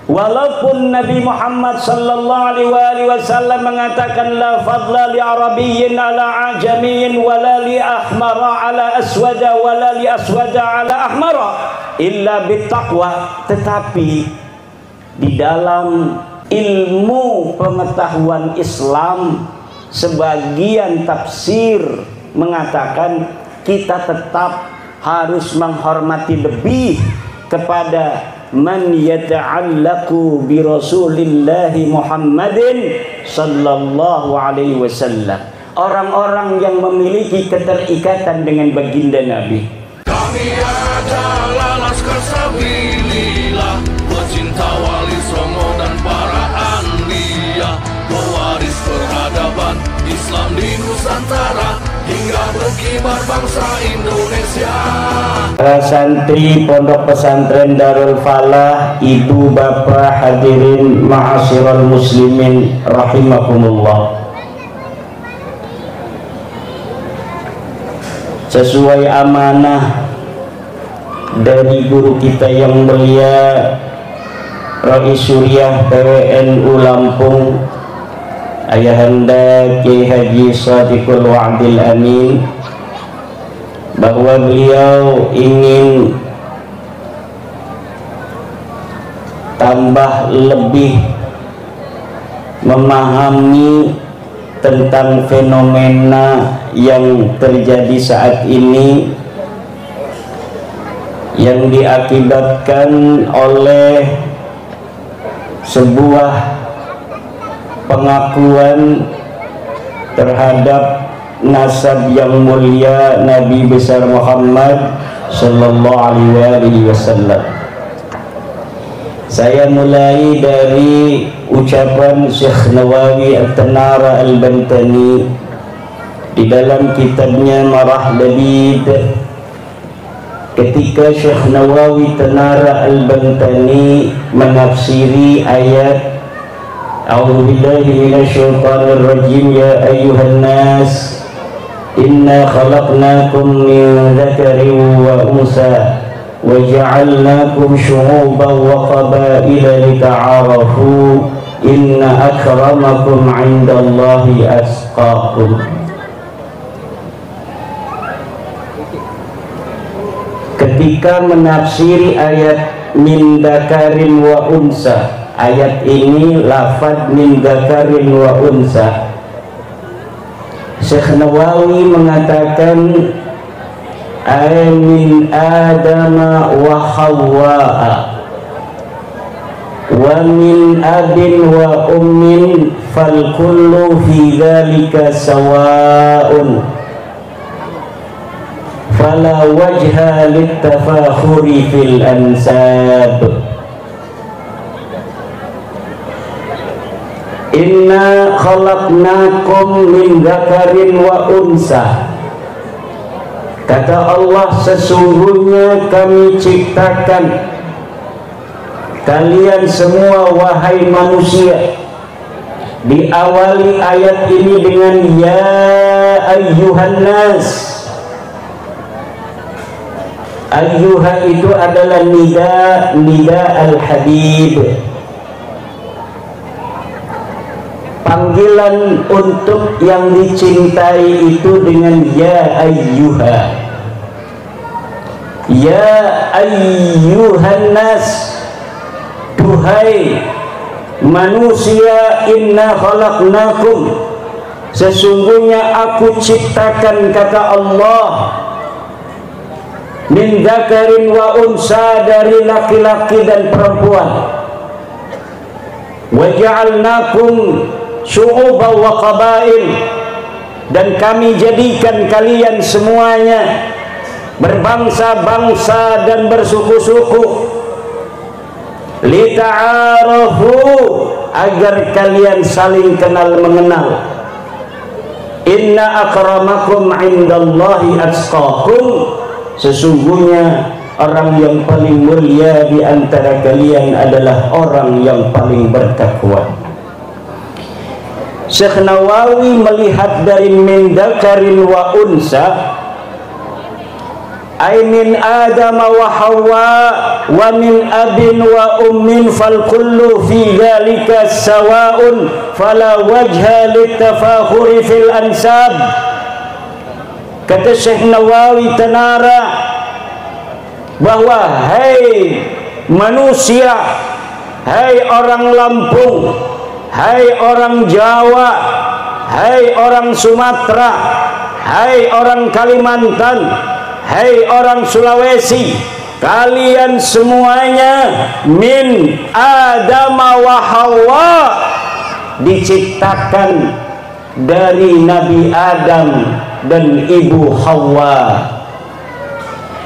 Walaupun Nabi Muhammad sallallahu alaihi wasallam mengatakan la fadla li arabiyyin ala ajamiyyin wala li ahmara ala aswada wala li aswada ala ahmara illa bittaqwa, tetapi di dalam ilmu pengetahuan Islam sebagian tafsir mengatakan kita tetap harus menghormati lebih kepada man yata'allaqu bi Rasulillahi Muhammadin sallallahu alaihi wasallam, orang-orang yang memiliki keterikatan dengan baginda Nabi. Kami adalah Laskar Sabilillah, pecinta Wali Songo dan para anbiya, pewaris peradaban Islam di Nusantara hingga berkibar bangsa Indonesia. Para santri Pondok Pesantren Darul Falah, ibu bapak hadirin ma'asyiral muslimin rahimakumullah. Sesuai amanah dari guru kita yang mulia Rais Suriah PWNU Lampung, Ayahanda Kiai Haji Shadiqul Wa'dil Amin, bahwa beliau ingin tambah lebih memahami tentang fenomena yang terjadi saat ini yang diakibatkan oleh sebuah pengakuan terhadap nasab yang mulia Nabi besar Muhammad sallallahu alaihi wasallam. Saya mulai dari ucapan Syekh Nawawi At-Tanara Al-Bantani di dalam kitabnya Marah Labid, ketika Syekh Nawawi Tanara Al-Bantani menafsiri ayat A'udzubillahi minasyaitonir rajim, ya ayyuhan nas inna khalaqnakum min dzakarin wa unsa wa ja'alnakum syu'uban wa qabaila lita'arafu inna akramakum 'indallahi atqakum. Ketika menafsiri ayat min dzakarin wa unsa, ayat ini lafaz min dzakarin wa unsa, Syekh Nawawi mengatakan ay min adama wa hawwa'a wa min abin wa ummin fal kullu fi dzalika sawa'un fala wajha littafakhuri fil ansab. Inna khalaqnakum min dzakarin wa unsa, kata Allah, sesungguhnya kami ciptakan kalian semua wahai manusia. Diawali ayat ini dengan ya ayyuhan nas. Ayyuha itu adalah nida al-habib, panggilan untuk yang dicintai itu dengan ya ayyuha. Ya ayyuhan nas, duhai manusia, inna khalaqnakum, sesungguhnya aku ciptakan, kata Allah, min dzakarin wa unsa, dari laki-laki dan perempuan, wa ja'alnakum syu'uban wa qabail, dan kami jadikan kalian semuanya berbangsa-bangsa dan bersuku-suku, lita'arafu, agar kalian saling kenal mengenal. Inna akramakum 'indallahi atqakum, sesungguhnya orang yang paling mulia di antara kalian adalah orang yang paling bertakwa. Syekh Nawawi melihat dari min dzakarin wa unsa, ay min Adam wa Hawa wa min abin wa ummin fal kullu fi dhalika sawa'un fala wajha litafakhuri fil ansab. Kata Syekh Nawawi Tanara bahwa hai manusia, hai orang Lampung, hai orang Jawa, hai orang Sumatera, hai orang Kalimantan, hai orang Sulawesi, kalian semuanya min Adam wa Hawa, diciptakan dari Nabi Adam dan Ibu Hawa.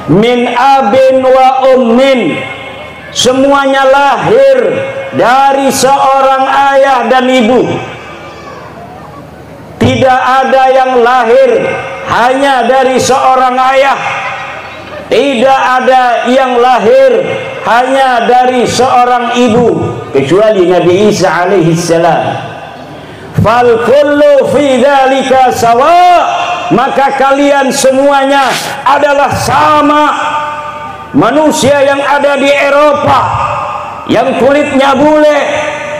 Min abin wa ummin, semuanya lahir dari seorang ayah dan ibu. Tidak ada yang lahir hanya dari seorang ayah, tidak ada yang lahir hanya dari seorang ibu kecuali Nabi Isa alaihi salam. Fal kullu fi dzalika sawa, maka kalian semuanya adalah sama. Manusia yang ada di Eropa yang kulitnya bule,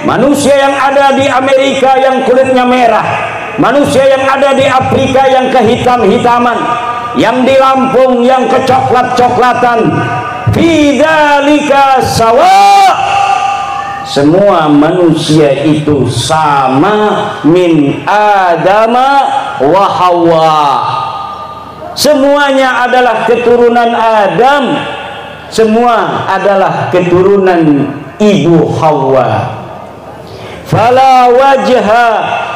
manusia yang ada di Amerika yang kulitnya merah, manusia yang ada di Afrika yang kehitam-hitaman, yang di Lampung yang kecoklat-coklatan, fi dzalika sawa, semua manusia itu sama, min Adama wa Hawa, semuanya adalah keturunan Adam, semua adalah keturunan Ibu Hawa. Fala wajha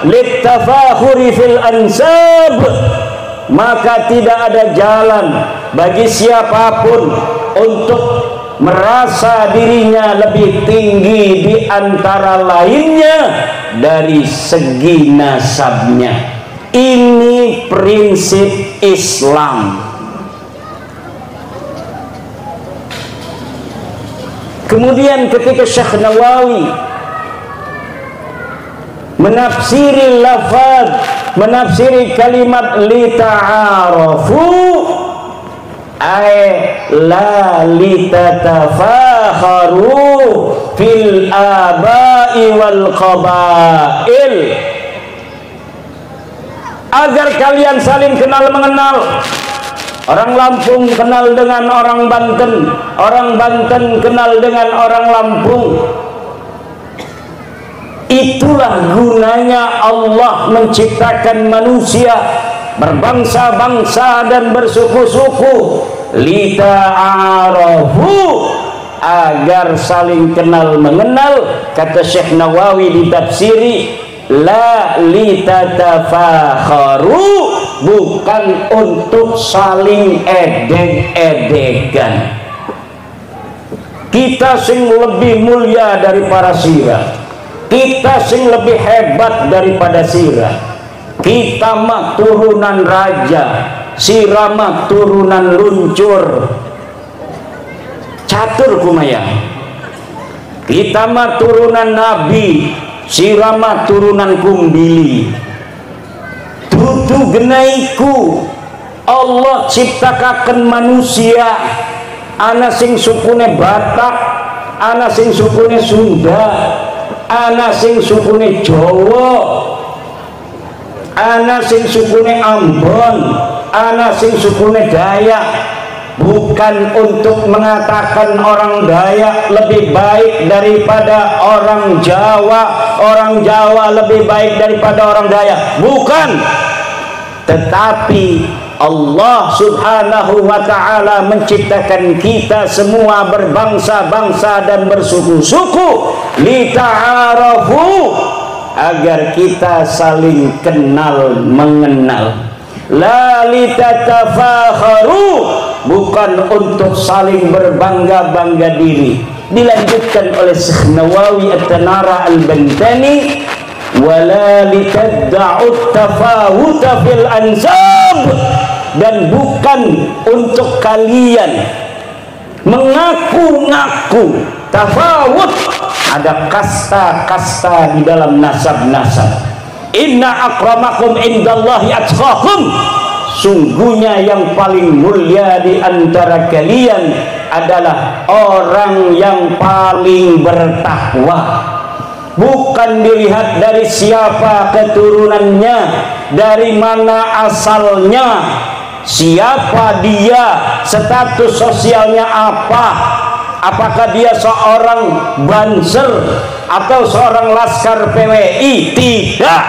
littafakhuri fil ansab, maka tidak ada jalan bagi siapapun untuk merasa dirinya lebih tinggi di antara lainnya dari segi nasabnya. Ini prinsip Islam. Kemudian ketika Syekh Nawawi menafsiri lafaz, menafsiri kalimat li ta'arafu, ay la li tatafakharu fil aba'i wal qabail, agar kalian saling kenal mengenal. Orang Lampung kenal dengan orang Banten, orang Banten kenal dengan orang Lampung. Itulah gunanya Allah menciptakan manusia berbangsa-bangsa dan bersuku-suku, lita'arafu, agar saling kenal mengenal. Kata Syekh Nawawi di tafsiri, la litatafakharu, bukan untuk saling edeg-edegan. Kita sing lebih mulia dari para sirah, kita sing lebih hebat daripada sirah. Kita mah turunan raja, sirah mah turunan luncur, catur kumaya. Kita mah turunan nabi, sirah mah turunan kumbili. Dudu genaiku Allah ciptakaken manusia, ana sing sukune Batak, ana sing sukune Sunda, ana sing sukune Jawa, ana sing sukune Ambon, ana sing sukune Dayak. Bukan untuk mengatakan orang Dayak lebih baik daripada orang Jawa, orang Jawa lebih baik daripada orang Dayak, bukan. Tetapi Allah subhanahu wa ta'ala menciptakan kita semua berbangsa-bangsa dan bersuku-suku, lita'arafu, agar kita saling kenal mengenal. La litatafakharu, bukan untuk saling berbangga-bangga diri. Dilanjutkan oleh Syekh Nawawi At-Tanara Al-Bantani, wala litadda'ut tafawuta fil ansab, dan bukan untuk kalian mengaku-ngaku tafawut, ada kasta-kasta di dalam nasab-nasab. Inna akramakum indallahi atqakum, sungguhnya yang paling mulia di antara kalian adalah orang yang paling bertakwa. Bukan dilihat dari siapa keturunannya, dari mana asalnya, siapa dia, status sosialnya apa, apakah dia seorang banser atau seorang laskar PWI. Tidak.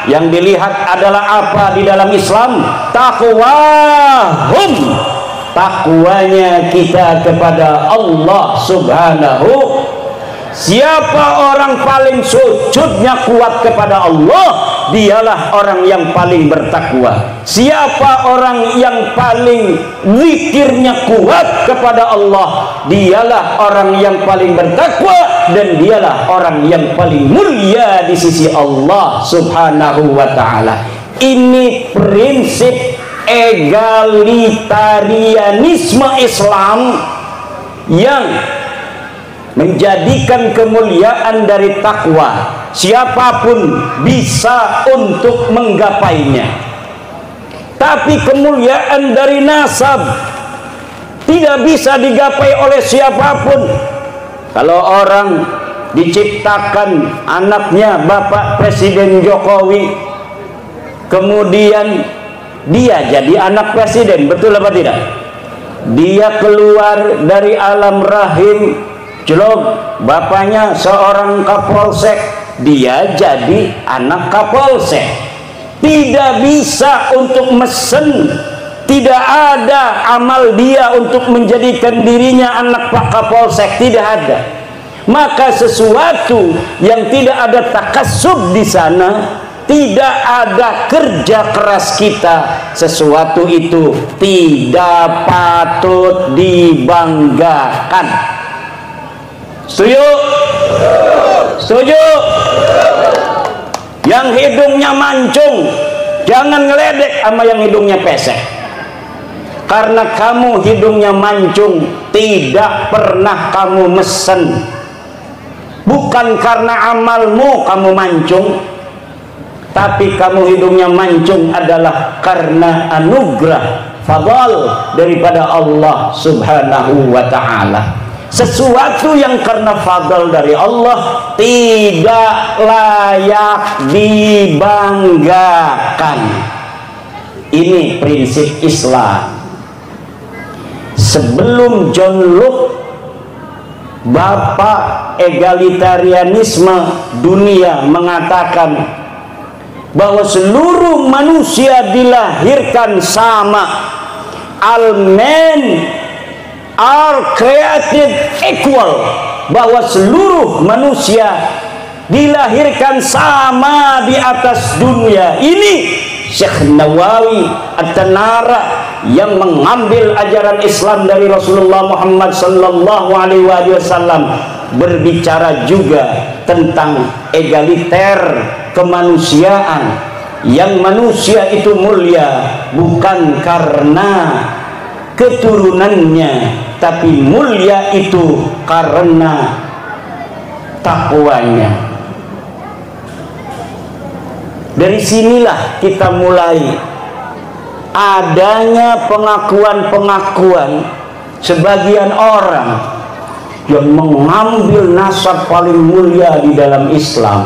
Yang dilihat adalah apa di dalam Islam? Taqwahum, takwanya kita kepada Allah Subhanahu. Siapa orang paling sujudnya kuat kepada Allah, dialah orang yang paling bertakwa. Siapa orang yang paling zikirnya kuat kepada Allah, dialah orang yang paling bertakwa, dan dialah orang yang paling mulia di sisi Allah Subhanahu wa ta'ala. Ini prinsip egalitarianisme Islam yang menjadikan kemuliaan dari takwa. Siapapun bisa untuk menggapainya. Tapi kemuliaan dari nasab tidak bisa digapai oleh siapapun. Kalau orang diciptakan anaknya Bapak Presiden Jokowi, kemudian dia jadi anak presiden, betul apa tidak? Dia keluar dari alam rahim, jelog, bapaknya seorang kapolsek, dia jadi anak kapolsek. Tidak bisa untuk mesen, tidak ada amal dia untuk menjadikan dirinya anak Pak Kapolsek, tidak ada. Maka sesuatu yang tidak ada takasub di sana, tidak ada kerja keras kita, sesuatu itu tidak patut dibanggakan. Setuju? Setuju? Yang hidungnya mancung, jangan ngeledek sama yang hidungnya pesek. Karena kamu hidungnya mancung, tidak pernah kamu mesen. Bukan karena amalmu kamu mancung, tapi kamu hidungnya mancung adalah karena anugerah, fadl daripada Allah Subhanahu wa ta'ala. Sesuatu yang karena fadl dari Allah tidak layak dibanggakan. Ini prinsip Islam. Sebelum John Locke, bapak egalitarianisme dunia, mengatakan bahwa seluruh manusia dilahirkan sama. All men are created equal, bahwa seluruh manusia dilahirkan sama di atas dunia ini. Syekh Nawawi At-Tanara yang mengambil ajaran Islam dari Rasulullah Muhammad sallallahu alaihi wasallam berbicara juga tentang egaliter kemanusiaan, yang manusia itu mulia bukan karena keturunannya, tapi mulia itu karena takwanya. Dari sinilah kita mulai adanya pengakuan-pengakuan sebagian orang yang mengambil nasab paling mulia di dalam Islam.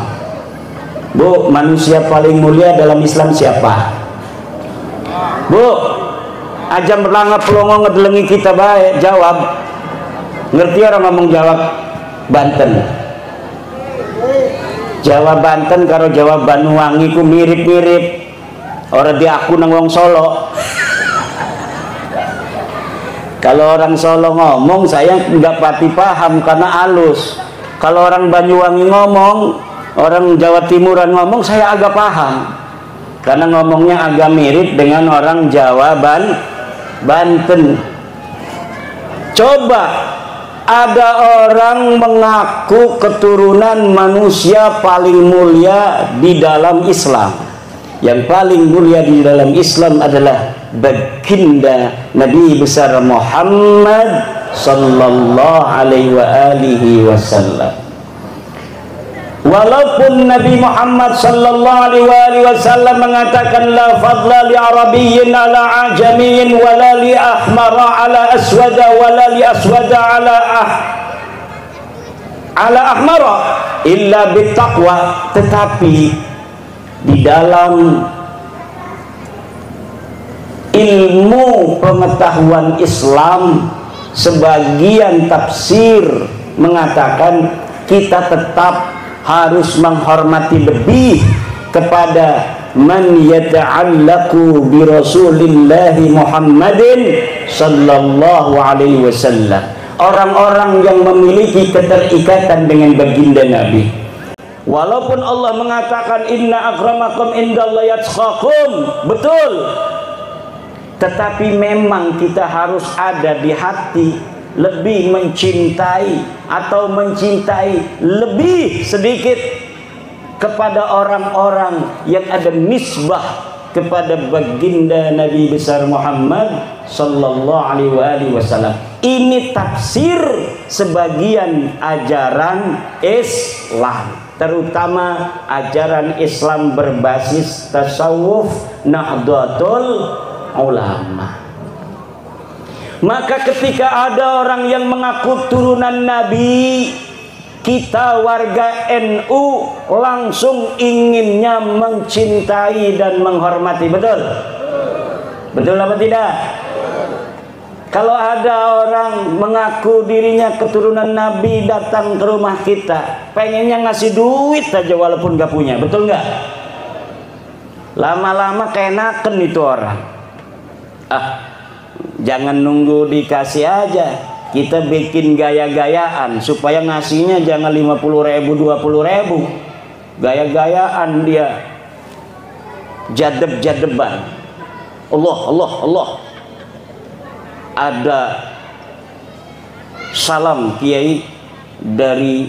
Bu, manusia paling mulia dalam Islam siapa? Bu, aja berlanga pelongo ngedelengi kita baik, jawab. Ngerti orang ngomong jawab Banten? Jawa Banten karo Jawa Banyuwangi ku mirip-mirip. Orang di aku nang wong Solo. Kalau orang Solo ngomong saya nggak pati paham karena halus. Kalau orang Banyuwangi ngomong, orang Jawa Timuran ngomong, saya agak paham karena ngomongnya agak mirip dengan orang Jawa Banten. Coba ada orang mengaku keturunan manusia paling mulia di dalam Islam. Yang paling mulia di dalam Islam adalah baginda Nabi besar Muhammad sallallahu alaihi wa alihi wasallam. Walaupun Nabi Muhammad sallallahu alaihi wasallam mengatakan la fadla li arabiyyin ala ajamiyyin wala li ahmara ala aswada wala li aswada ala ahmara illa bittaqwa, tetapi di dalam ilmu pengetahuan Islam sebagian tafsir mengatakan kita tetap harus menghormati lebih kepada man yata'allaqu bi Rasulillahi Muhammadin sallallahu alaihi wasallam, orang-orang yang memiliki keterikatan dengan baginda Nabi. Walaupun Allah mengatakan inna akramakum indallahi atqakum, betul, tetapi memang kita harus ada di hati lebih mencintai atau mencintai lebih sedikit kepada orang-orang yang ada nisbah kepada baginda Nabi besar Muhammad sallallahu alaihi wasallam. Ini tafsir sebagian ajaran Islam, terutama ajaran Islam berbasis tasawuf Nahdlatul Ulama. Maka ketika ada orang yang mengaku turunan Nabi, kita warga NU langsung inginnya mencintai dan menghormati. Betul? Betul apa tidak? Kalau ada orang mengaku dirinya keturunan Nabi datang ke rumah kita, pengennya ngasih duit aja walaupun gak punya. Betul nggak? Lama-lama keenakan itu orang. Jangan nunggu dikasih aja, kita bikin gaya-gayaan supaya ngasihnya jangan 50.000 20.000. Gaya-gayaan dia, jadeb-jadeban. Allah. Ada salam kiai dari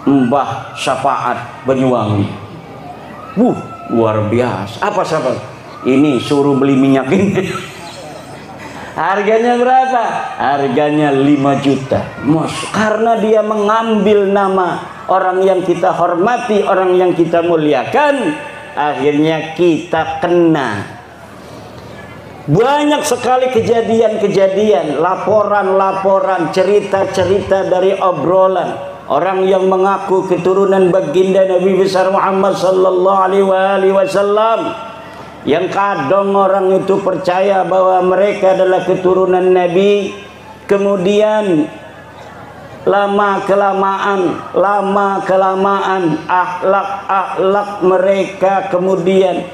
Mbah Syafaat Banyuwangi. Luar biasa. Apa sahabat? Ini suruh beli minyak ini. Harganya berapa? Harganya 5 juta. Karena dia mengambil nama orang yang kita hormati, orang yang kita muliakan, akhirnya kita kena. Banyak sekali kejadian-kejadian, laporan-laporan, cerita-cerita dari obrolan orang yang mengaku keturunan baginda Nabi besar Muhammad sallallahu alaihi wasallam, yang kadang orang itu percaya bahwa mereka adalah keturunan Nabi, kemudian lama kelamaan akhlak mereka kemudian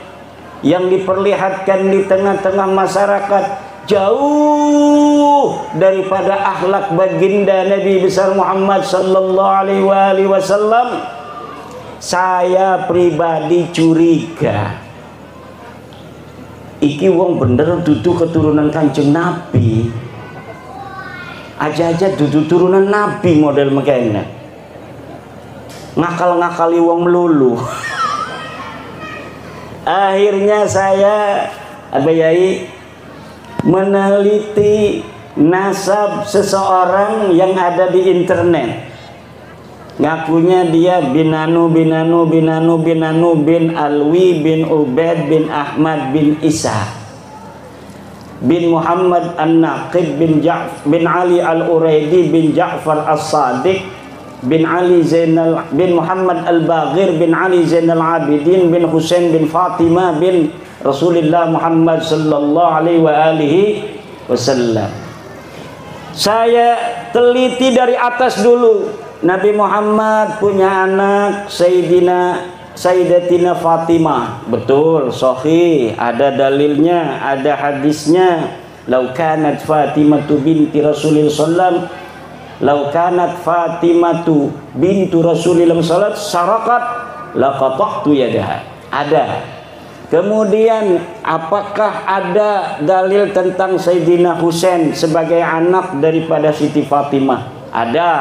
yang diperlihatkan di tengah-tengah masyarakat jauh daripada akhlak baginda Nabi besar Muhammad sallallahu alaihi wasallam. Saya pribadi curiga, iki wong bener dudu keturunan Kanjeng Nabi, aja dudu turunan Nabi model makanya ngakal-ngakali wong melulu. Akhirnya saya meneliti nasab seseorang yang ada di internet. Ngakunya dia bin Alwi bin Ubaid bin Ahmad bin Isa bin Muhammad An-Naqib bin Ali Al-Uraidi bin Ja'far As-Sadiq bin Ali Zainal bin Muhammad Al-Baghir bin Ali Zainal Abidin bin Husain bin Fatimah bin Rasulullah Muhammad sallallahu alaihi wasallam. Saya teliti dari atas dulu. Nabi Muhammad punya anak Sayyidatina Fatimah. Betul, sahih, ada dalilnya, ada hadisnya. Lau kanat Fatimatu binti Rasulillah sallam, lau kanat Fatimatu bintu Rasulillah sallam sarakat laqata'tu yadaha. Ada. Kemudian apakah ada dalil tentang Sayyidina Husain sebagai anak daripada Siti Fatimah? Ada.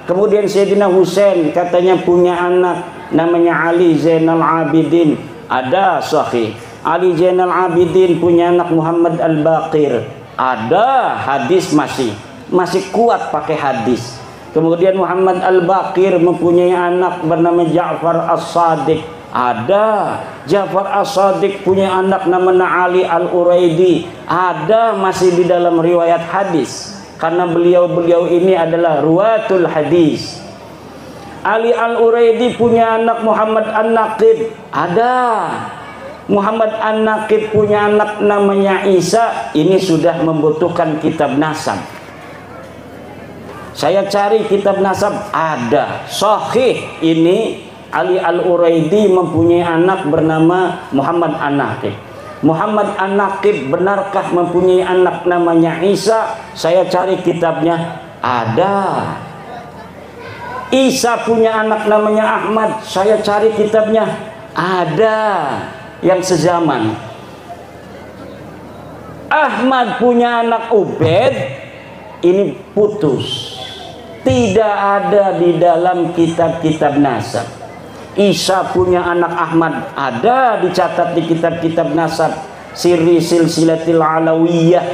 Kemudian Sayyidina Husain katanya punya anak namanya Ali Zainal Abidin. Ada, sahih. Ali Zainal Abidin punya anak Muhammad Al-Baqir. Ada, hadis masih kuat pakai hadis. Kemudian Muhammad Al-Baqir mempunyai anak bernama Ja'far As-Sadiq. Ada. Ja'far As-Sadiq punya anak namanya Ali Al-Uraidi. Ada, masih di dalam riwayat hadis. Karena beliau-beliau ini adalah ruwatul hadis. Ali Al-Uraidi punya anak Muhammad An-Naqib. Ada. Muhammad An-Naqib punya anak namanya Isa. Ini sudah membutuhkan kitab nasab. Saya cari kitab nasab, ada. Sahih ini Ali Al-Uraidi mempunyai anak bernama Muhammad An-Naqib. Muhammad An-Naqib benarkah mempunyai anak namanya Isa? Saya cari kitabnya, ada. Isa punya anak namanya Ahmad. Saya cari kitabnya, ada. Yang sezaman. Ahmad punya anak Ubaid, ini putus. Tidak ada di dalam kitab-kitab nasab. Isa punya anak Ahmad, ada dicatat di kitab-kitab nasab. Sirri Silsilatil Alawiyah,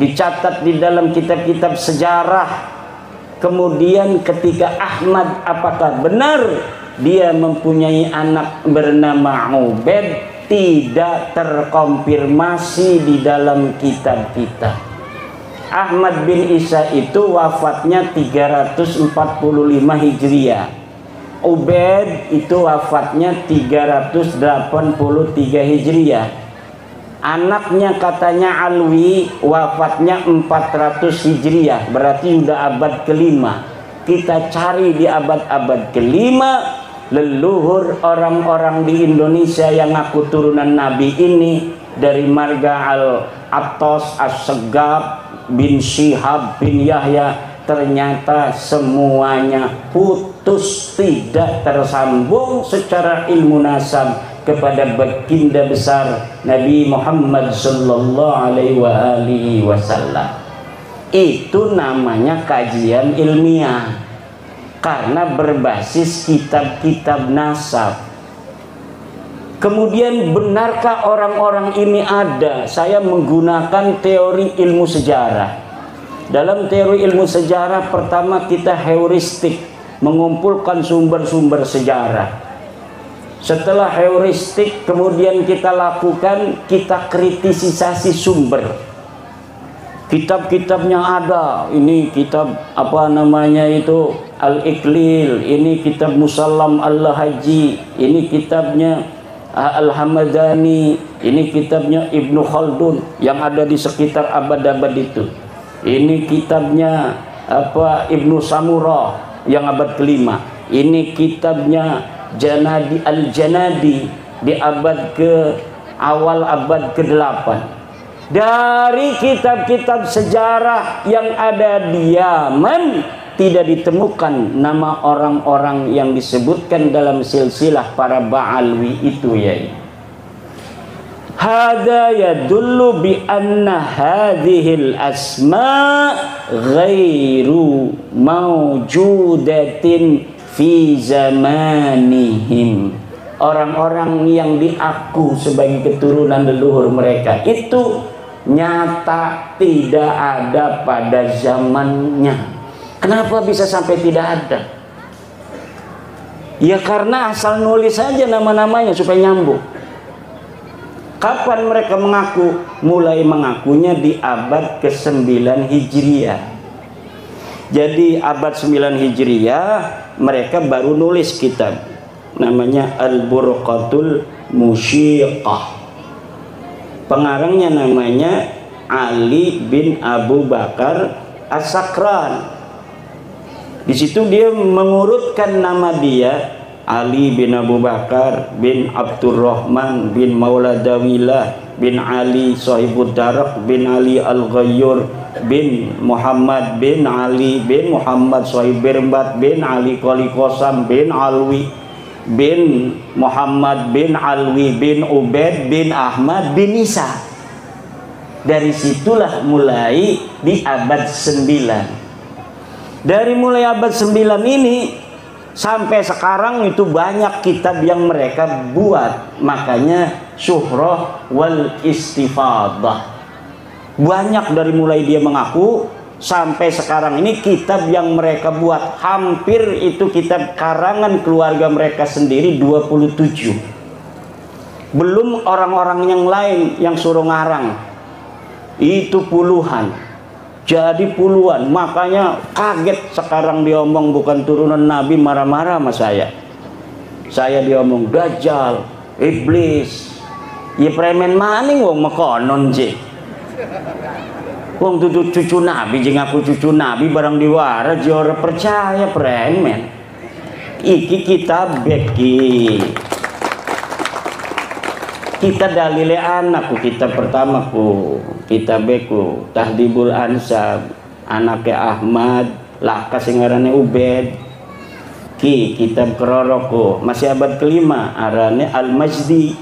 dicatat di dalam kitab-kitab sejarah. Kemudian ketika Ahmad, apakah benar dia mempunyai anak bernama Ubaid? Tidak terkonfirmasi di dalam kitab-kitab. Ahmad bin Isa itu wafatnya 345 Hijriah. Ubaid itu wafatnya 383 Hijriah. Anaknya katanya Alwi wafatnya 400 Hijriah. Berarti sudah abad kelima. Kita cari di abad-abad kelima, leluhur orang-orang di Indonesia yang ngaku turunan Nabi ini dari marga Al-Attas, As-Segaf bin Syihab bin Yahya, ternyata semuanya putus, tidak tersambung secara ilmu nasab kepada baginda besar Nabi Muhammad sallallahu alaihi wasallam. Itu namanya kajian ilmiah karena berbasis kitab-kitab nasab. Kemudian benarkah orang-orang ini ada? Saya menggunakan teori ilmu sejarah. Dalam teori ilmu sejarah, pertama kita heuristik, mengumpulkan sumber-sumber sejarah. Setelah heuristik, kemudian kita lakukan, kita kritisisasi sumber. Kitab-kitabnya ada. Ini kitab apa namanya itu, Al-Iqlil. Ini kitab Musallam Al-Haji. Ini kitabnya Al-Hamadani. Ini kitabnya Ibnu Khaldun yang ada di sekitar abad-abad itu. Ini kitabnya apa, Ibnu Samurah yang abad kelima. Ini kitabnya Janadi Al-Janadi di abad ke awal abad ke-8. Dari kitab-kitab sejarah yang ada di Yaman tidak ditemukan nama orang-orang yang disebutkan dalam silsilah para Ba'alwi itu, ya. Hada yadullu bi anna hadhil asma ghairu mawjudatin fi zamanihim. Orang-orang yang diaku sebagai keturunan leluhur mereka itu nyata tidak ada pada zamannya. Kenapa bisa sampai tidak ada? Ya karena asal nulis saja nama-namanya supaya nyambung. Kapan mereka mengaku? Mulai mengakunya di abad ke-9 Hijriah. Jadi abad 9 Hijriah mereka baru nulis kitab. Namanya Al-Burqatul Musyiqah. Pengarangnya namanya Ali bin Abu Bakar As-Sakran. Di situ dia mengurutkan nama dia, Ali bin Abu Bakar bin Abdurrahman bin Mauladawilah bin Ali Sahibud Darak bin Ali Al-Ghayyur bin Muhammad bin Ali bin Muhammad Sahib Birbat bin Ali Qali Qasam bin Alwi bin Muhammad bin Alwi bin Ubaid bin Ahmad bin Isa. Dari situlah mulai di abad 9. Dari mulai abad 9 ini sampai sekarang itu banyak kitab yang mereka buat. Makanya Syuhrah wal Istifadah. Banyak dari mulai dia mengaku sampai sekarang ini kitab yang mereka buat hampir itu kitab karangan keluarga mereka sendiri 27. Belum orang-orang yang lain yang suruh ngarang. Itu puluhan. Jadi puluhan. Makanya kaget sekarang diomong bukan turunan Nabi, marah-marah sama saya. Saya diomong dajjal, iblis. Ya premen maning wong mekonon sih. Wong tutu cucu Nabi, jeng aku cucu Nabi barang diwara jora percaya premen. Iki kita beki. Kita dalile anakku, kita pertamaku, kita beku Tahdibul Ansab, anaknya Ahmad, laka singarane Ubed. Ki kitab keroroko masih abad kelima, arane Al-Majdi.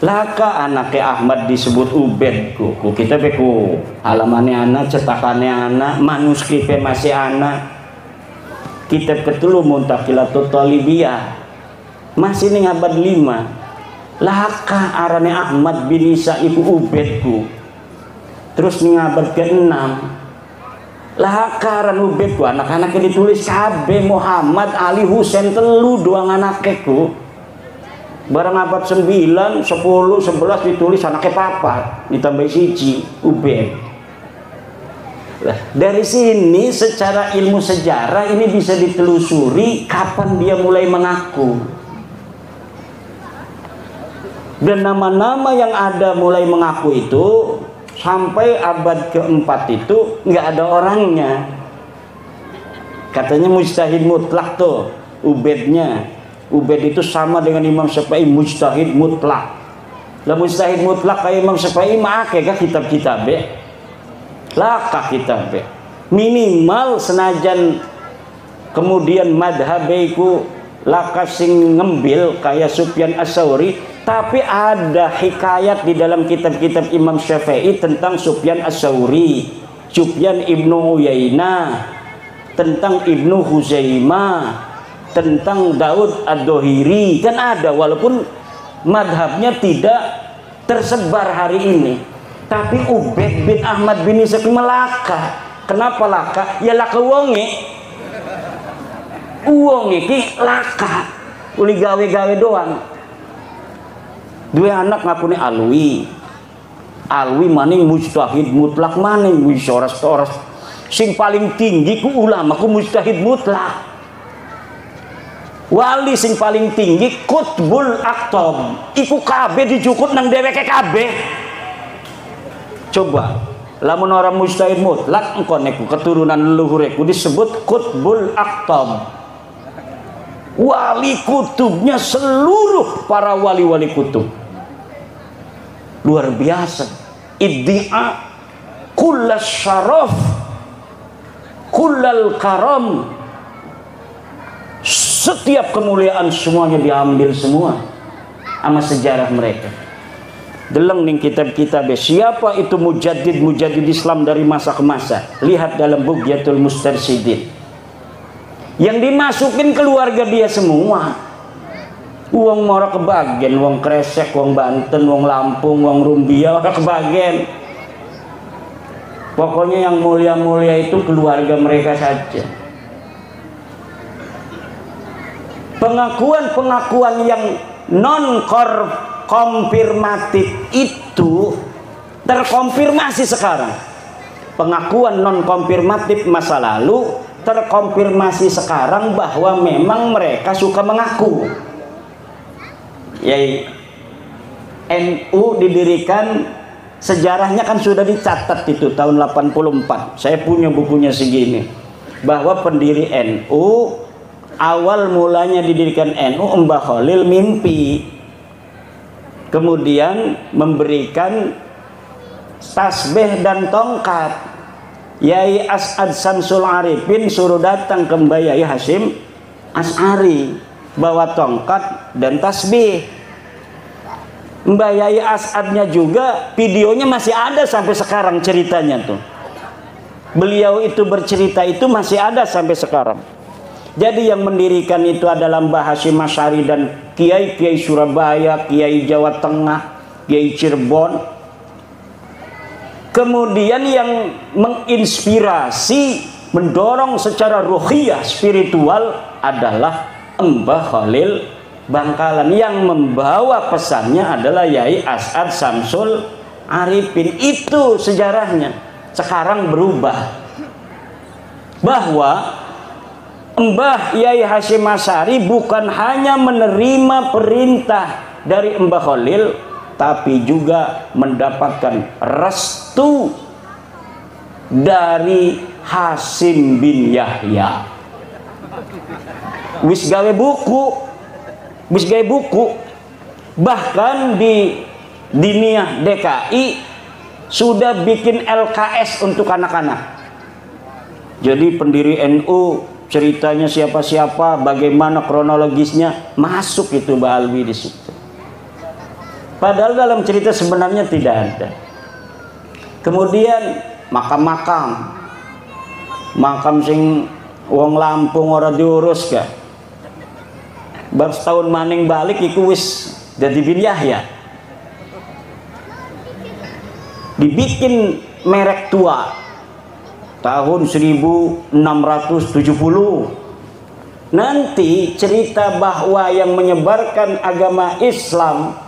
Laka anaknya Ahmad disebut Ubedku, kita beku halamannya anak, cetakannya anak, manuskripnya masih anak. Kitab ketelu Muntaqilatut Talibiyah masih ning abad 5. Laka arane Ahmad bin Isa iku Ubedku. Terus ning abad ke-6 laka aran Ubedku, anak-anaknya ditulis KB Muhammad Ali Husain telu doang anaknya ku. Barang abad 9, 10, 11 ditulis anaknya papa, ditambah siji Ubed. Nah, dari sini secara ilmu sejarah ini bisa ditelusuri kapan dia mulai mengaku. Dan nama-nama yang ada mulai mengaku itu sampai abad keempat itu nggak ada orangnya. Katanya mujtahid mutlak tuh Ubednya. Ubed itu sama dengan Imam Syafi'i, mujtahid mutlak. Lah mujtahid mutlak kayak Imam Syafi'i make kah kitab-kitab laka kitab minimal senajan kemudian madhabiku laka sing ngembil kayak Sufyan As-Tsauri, tapi ada hikayat di dalam kitab-kitab Imam Syafi'i tentang Sufyan As-Tsauri, Sufyan Ibnu Uyainah, tentang Ibnu Huzaimah, tentang Daud Ad-Dohiri, kan ada, walaupun madhabnya tidak tersebar hari ini. Tapi Ubed bin Ahmad bin Isa melaka. Kenapa laka? Ya laka wonge ki laka uli gawe-gawe doang. Dua anak ngakune Alwi maning mujtahid mutlak, maning wis oras sing paling tinggi ku ulama ku mujtahid mutlak. Wali sing paling tinggi Qutbul Aktab, iku kabeh dijukut nang dheweke kabeh. Coba lamun orang mujtahid mutlak engko neku keturunan leluhureku disebut Qutbul Aktab, wali kutubnya seluruh para wali-wali kutub. Luar biasa. Iddia kullas syaraf kullal karam, setiap kemuliaan semuanya diambil semua sama sejarah mereka. Deleng ning kitab-kitab siapa itu mujaddid Islam dari masa ke masa. Lihat dalam Bughyatul Mustarsyidin. Yang dimasukin keluarga dia semua. Wong Moro kebagian, wong Kresek, wong Banten, wong Lampung, wong Rumbia kebagian. Pokoknya yang mulia-mulia itu keluarga mereka saja. Pengakuan-pengakuan yang non-konfirmatif itu terkonfirmasi sekarang. Pengakuan non-konfirmatif masa lalu terkonfirmasi sekarang bahwa memang mereka suka mengaku. Yaitu NU didirikan, sejarahnya kan sudah dicatat itu tahun 84. Saya punya bukunya segini. Bahwa pendiri NU awal mulanya didirikan NU Mbah Khalil mimpi, kemudian memberikan tasbih dan tongkat. Yai As'ad Samsul Arifin suruh datang ke Mbah Yai Hasyim As'ari bawa tongkat dan tasbih. Mbah Yai As'adnya juga videonya masih ada sampai sekarang, ceritanya tuh. Beliau itu bercerita itu masih ada sampai sekarang. Jadi yang mendirikan itu adalah Mbah Hasyim Asy'ari dan kiai-kiai Surabaya, kiai Jawa Tengah, kiai Cirebon. Kemudian yang menginspirasi, mendorong secara ruhiyah spiritual adalah Mbah Khalil Bangkalan. Yang membawa pesannya adalah Yai As'ad Samsul Arifin. Itu sejarahnya. Sekarang berubah, bahwa Mbah Yai Hasyim Asy'ari bukan hanya menerima perintah dari Mbah Khalil, tapi juga mendapatkan restu dari Hasim bin Yahya. Wis gawe buku, bahkan di Diniyah DKI sudah bikin LKS untuk anak-anak. Jadi pendiri NU, ceritanya siapa-siapa, bagaimana kronologisnya, masuk itu Mbak Alwi di situ. Padahal dalam cerita sebenarnya tidak ada. Kemudian makam sing wong Lampung ora diurus gak. Bar setahun maning balik iku wis dadi bin Yahya. Dibikin merek tua tahun 1670. Nanti cerita bahwa yang menyebarkan agama Islam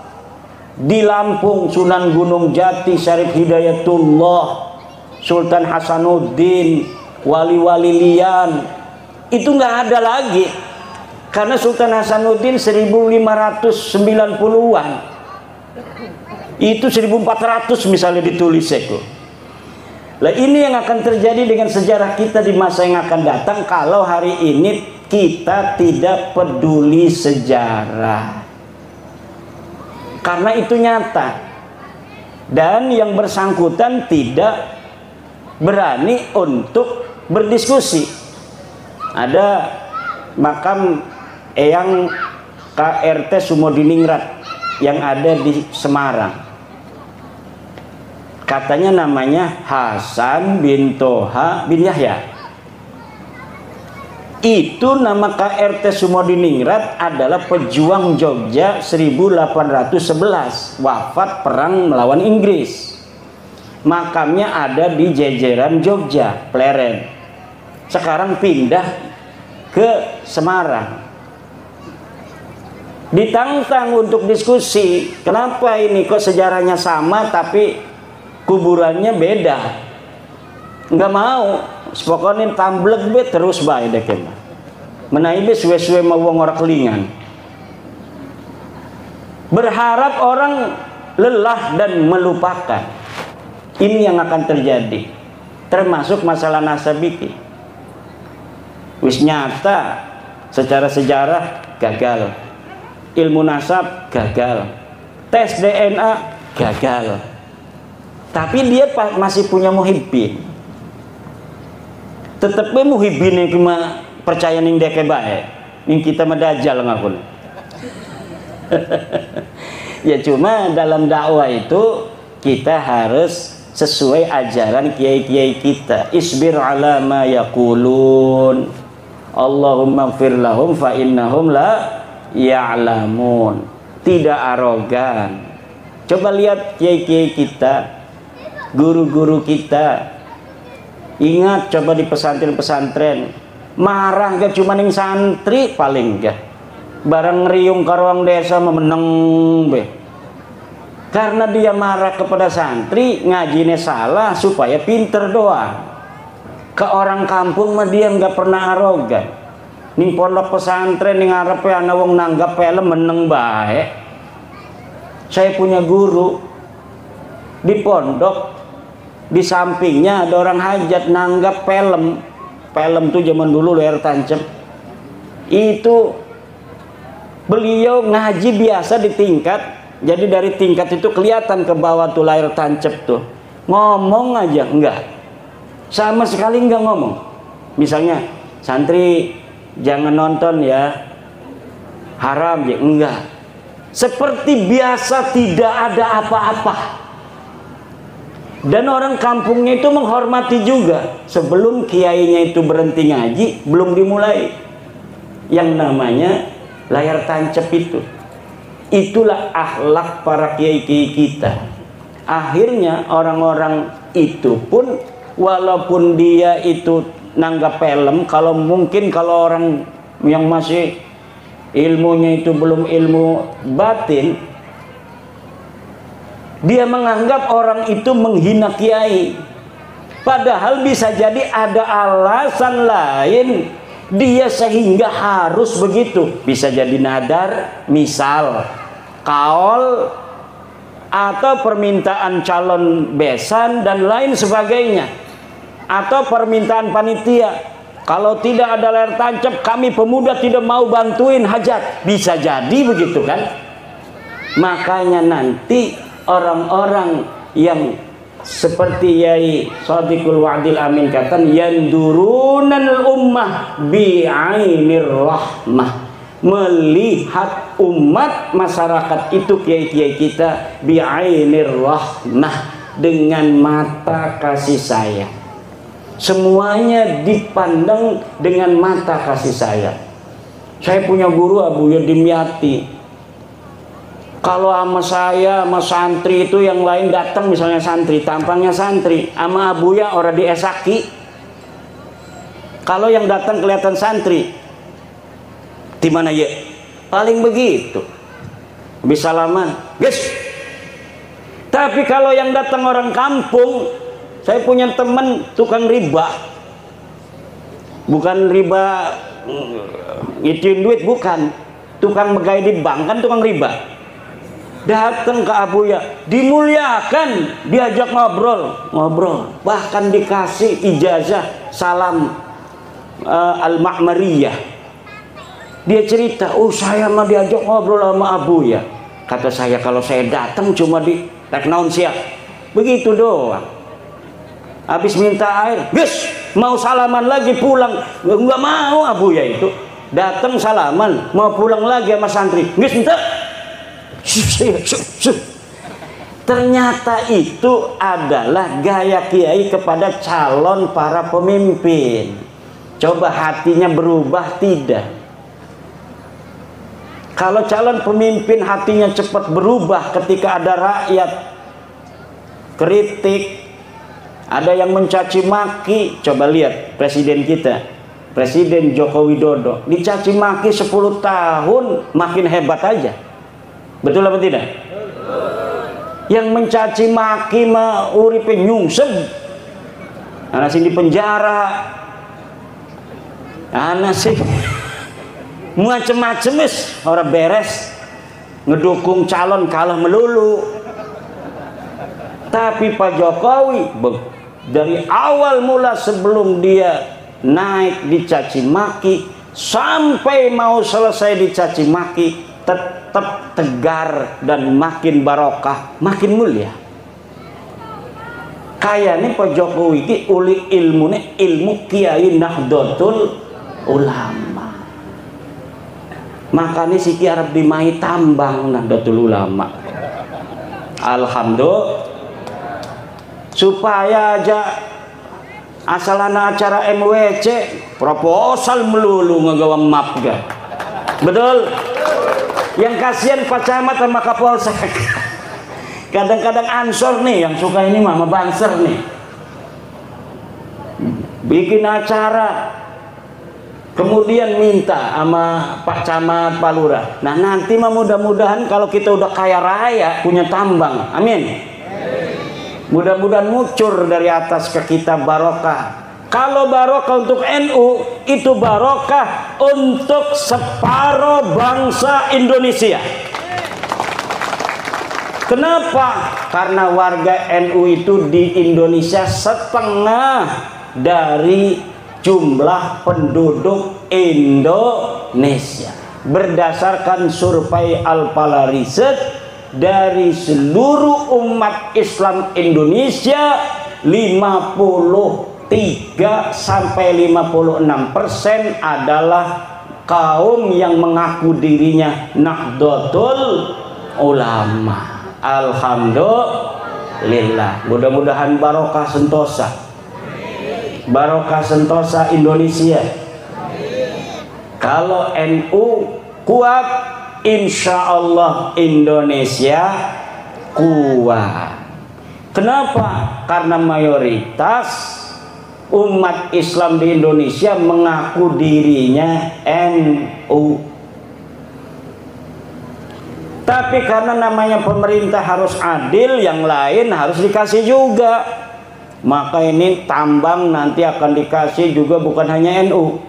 di Lampung, Sunan Gunung Jati, Syarif Hidayatullah, Sultan Hasanuddin, wali-wali lian, itu nggak ada lagi. Karena Sultan Hasanuddin 1590-an, itu 1400 misalnya ditulis itu. Nah, ini yang akan terjadi dengan sejarah kita di masa yang akan datang kalau hari ini kita tidak peduli sejarah. Karena itu nyata, dan yang bersangkutan tidak berani untuk berdiskusi. Ada makam Eyang KRT Sumodiningrat yang ada di Semarang, katanya namanya Hasan bin Toha bin Yahya. Itu nama KRT Sumodiningrat adalah pejuang Jogja 1811, wafat perang melawan Inggris. Makamnya ada di Jejeran Jogja, Pleren. Sekarang pindah ke Semarang. Ditantang untuk diskusi, kenapa ini kok sejarahnya sama tapi kuburannya beda? Nggak mau. Pokoknya tamblek be terus bae deh kena. Menawi be suwe-suwe mau wong ora kelingan. Berharap orang lelah dan melupakan. Ini yang akan terjadi. Termasuk masalah nasabiki. Wis nyata secara sejarah gagal. Ilmu nasab gagal. Tes DNA gagal. Tapi dia masih punya muhibbin. Tetepnya muhibbin cuma percaya ning deke bae, ning kita medajal ngakun. Ya cuma dalam dakwah itu kita harus sesuai ajaran kiai-kiai kita. Isbir ala ma yaqulun. Allahumma ighfir lahum fa innahum la ya'lamun. Tidak arogan. Coba lihat kiai-kiai kita, guru-guru kita. Ingat, coba di pesantren-pesantren marah gak cuma ning santri paling gak bareng ngeriung karuang desa memeneng be. Karena dia marah kepada santri, ngajinya salah supaya pinter doang. Ke orang kampung mah dia nggak pernah arogan. Ning pondok pesantren ning ngarepe ana wong nanggap film meneng bae. Saya punya guru di pondok, di sampingnya ada orang hajat nanggap film tuh zaman dulu layar tancap. Itu beliau ngaji biasa di tingkat, jadi dari tingkat itu kelihatan ke bawah tuh layar tancap tuh. Ngomong aja enggak, sama sekali enggak ngomong. Misalnya santri jangan nonton ya, haram ya, enggak. Seperti biasa tidak ada apa-apa. Dan orang kampungnya itu menghormati juga. Sebelum kiainya itu berhenti ngaji, belum dimulai yang namanya layar tancap itu. Itulah akhlak para kiai-kiai kita. Akhirnya orang-orang itu pun walaupun dia itu nanggap film, kalau mungkin kalau orang yang masih ilmunya itu belum ilmu batin, dia menganggap orang itu menghina kiai. Padahal bisa jadi ada alasan lain dia sehingga harus begitu. Bisa jadi nadar, misal kaul, atau permintaan calon besan dan lain sebagainya, atau permintaan panitia, kalau tidak ada layar tancap kami pemuda tidak mau bantuin hajat. Bisa jadi begitu kan. Makanya nanti orang-orang yang seperti Yai Shadiqul Wa'dil Amin kata, yandurunal ummah bi'ainir rahmah, melihat umat masyarakat itu kiai-kiai kita bi'ainir rahmah, dengan mata kasih sayang. Semuanya dipandang dengan mata kasih sayang. Saya punya guru Abu Ya Dimyati. Kalau sama saya, sama santri itu yang lain datang, misalnya santri, tampangnya santri, sama Abu Ya orang di Esaki. Kalau yang datang kelihatan santri, di mana ya? Paling begitu. Habis salaman, guys. Tapi kalau yang datang orang kampung, saya punya teman tukang riba. Bukan riba ngituin duit, bukan. Tukang megai di bank kan tukang riba. Datang ke Abu Ya, dimuliakan, diajak ngobrol, bahkan dikasih ijazah salam al-Ma'mariyah. Dia cerita, oh saya mah diajak ngobrol sama Abu Ya. Kata saya, kalau saya datang cuma di teknaun siap, begitu doang. Habis minta air, guys, mau salaman lagi pulang, nggak mau. Abu Ya itu datang salaman, mau pulang lagi sama santri, guys minta. Ternyata itu adalah gaya kiai kepada calon para pemimpin. Coba hatinya berubah tidak? Kalau calon pemimpin hatinya cepat berubah ketika ada rakyat kritik, ada yang mencaci maki. Coba lihat presiden kita, Presiden Joko Widodo, dicaci maki 10 tahun makin hebat aja. Betul apa tidak? Yang mencaci maki mah uripe nyungsep, anak sih di penjara, anak sih macem-macem orang beres, ngedukung calon kalah melulu. Tapi Pak Jokowi dari awal mula sebelum dia naik dicaci maki sampai mau selesai dicaci maki tetap tegar dan makin barokah, makin mulia. Kayaknya Pak Jokowi ini uli ilmu Kiai Nahdlatul Ulama. Makanya si Kiai Arab dimai tambang Nahdlatul Ulama. Alhamdulillah. Supaya aja asalana acara MWC proposal melulu ngagawa map ga. Betul. Yang kasihan Pak Camat sama Kapolsek. Kadang-kadang ansor nih yang suka ini mama banser nih. Bikin acara kemudian minta sama Pak Camat, Pak Lurah. Nah nanti mah mudah-mudahan kalau kita udah kaya raya punya tambang. Amin. Mudah-mudahan ngucur dari atas ke kita barokah. Kalau barokah untuk NU, itu barokah untuk separuh bangsa Indonesia. Kenapa? Karena warga NU itu di Indonesia setengah dari jumlah penduduk Indonesia. Berdasarkan survei Al-Pala Riset, dari seluruh umat Islam Indonesia 53-56% adalah kaum yang mengaku dirinya Nahdlatul Ulama. Alhamdulillah. Mudah-mudahan barokah sentosa, barokah sentosa Indonesia. Kalau NU kuat, insya Allah Indonesia kuat. Kenapa? Karena mayoritas umat Islam di Indonesia mengaku dirinya NU. Tapi karena namanya pemerintah harus adil, yang lain harus dikasih juga. Maka ini tambang nanti akan dikasih juga, bukan hanya NU.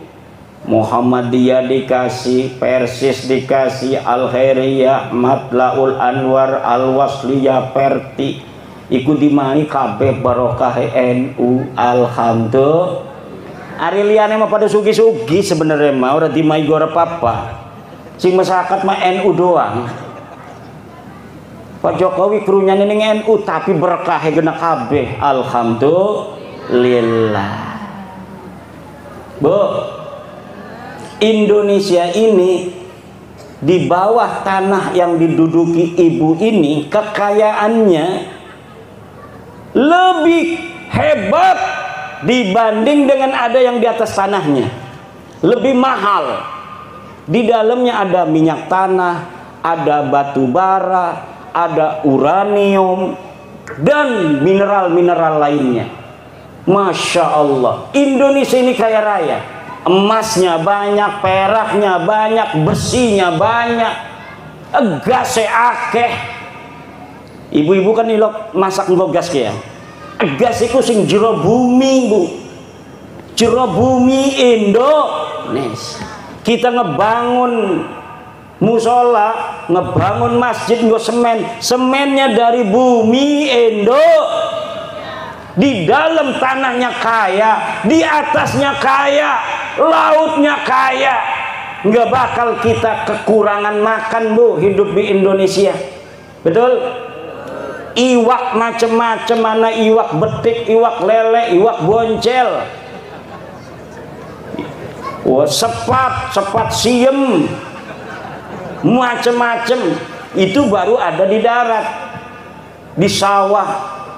Muhammadiyah dikasih, Persis dikasih, Al-Khairiyah, Matlaul Anwar, Al-Wasliyah, Perti. Iku dimani kabeh barokah NU. Alhamdulillah. Ari liyane mah pada sugi-sugi sebenarnya mah ora dimai gora papa. Sing masyarakat mah NU doang. Pak Jokowi krunya ning NU tapi berkah gena kabeh. Alhamdulillah. Bu, Indonesia ini di bawah tanah yang diduduki ibu ini kekayaannya lebih hebat dibanding dengan ada yang di atas tanahnya. Lebih mahal. Di dalamnya ada minyak tanah, ada batu bara, ada uranium dan mineral-mineral lainnya. Masya Allah, Indonesia ini kaya raya. Emasnya banyak, peraknya banyak, besinya banyak, gasnya akeh. Ibu-ibu kan ilok masak nggogas ya. Gas itu sing jero bumi, Bu. Jero bumi Indonesia. Kita ngebangun musola, ngebangun masjid nggo semen, semennya dari bumi Indo. Di dalam tanahnya kaya, di atasnya kaya, lautnya kaya. Nggak bakal kita kekurangan makan, Bu, hidup di Indonesia. Betul? Iwak macem-macem, mana iwak betik, iwak lele, iwak boncel, sepat siem, macem-macem. Itu baru ada di darat, di sawah,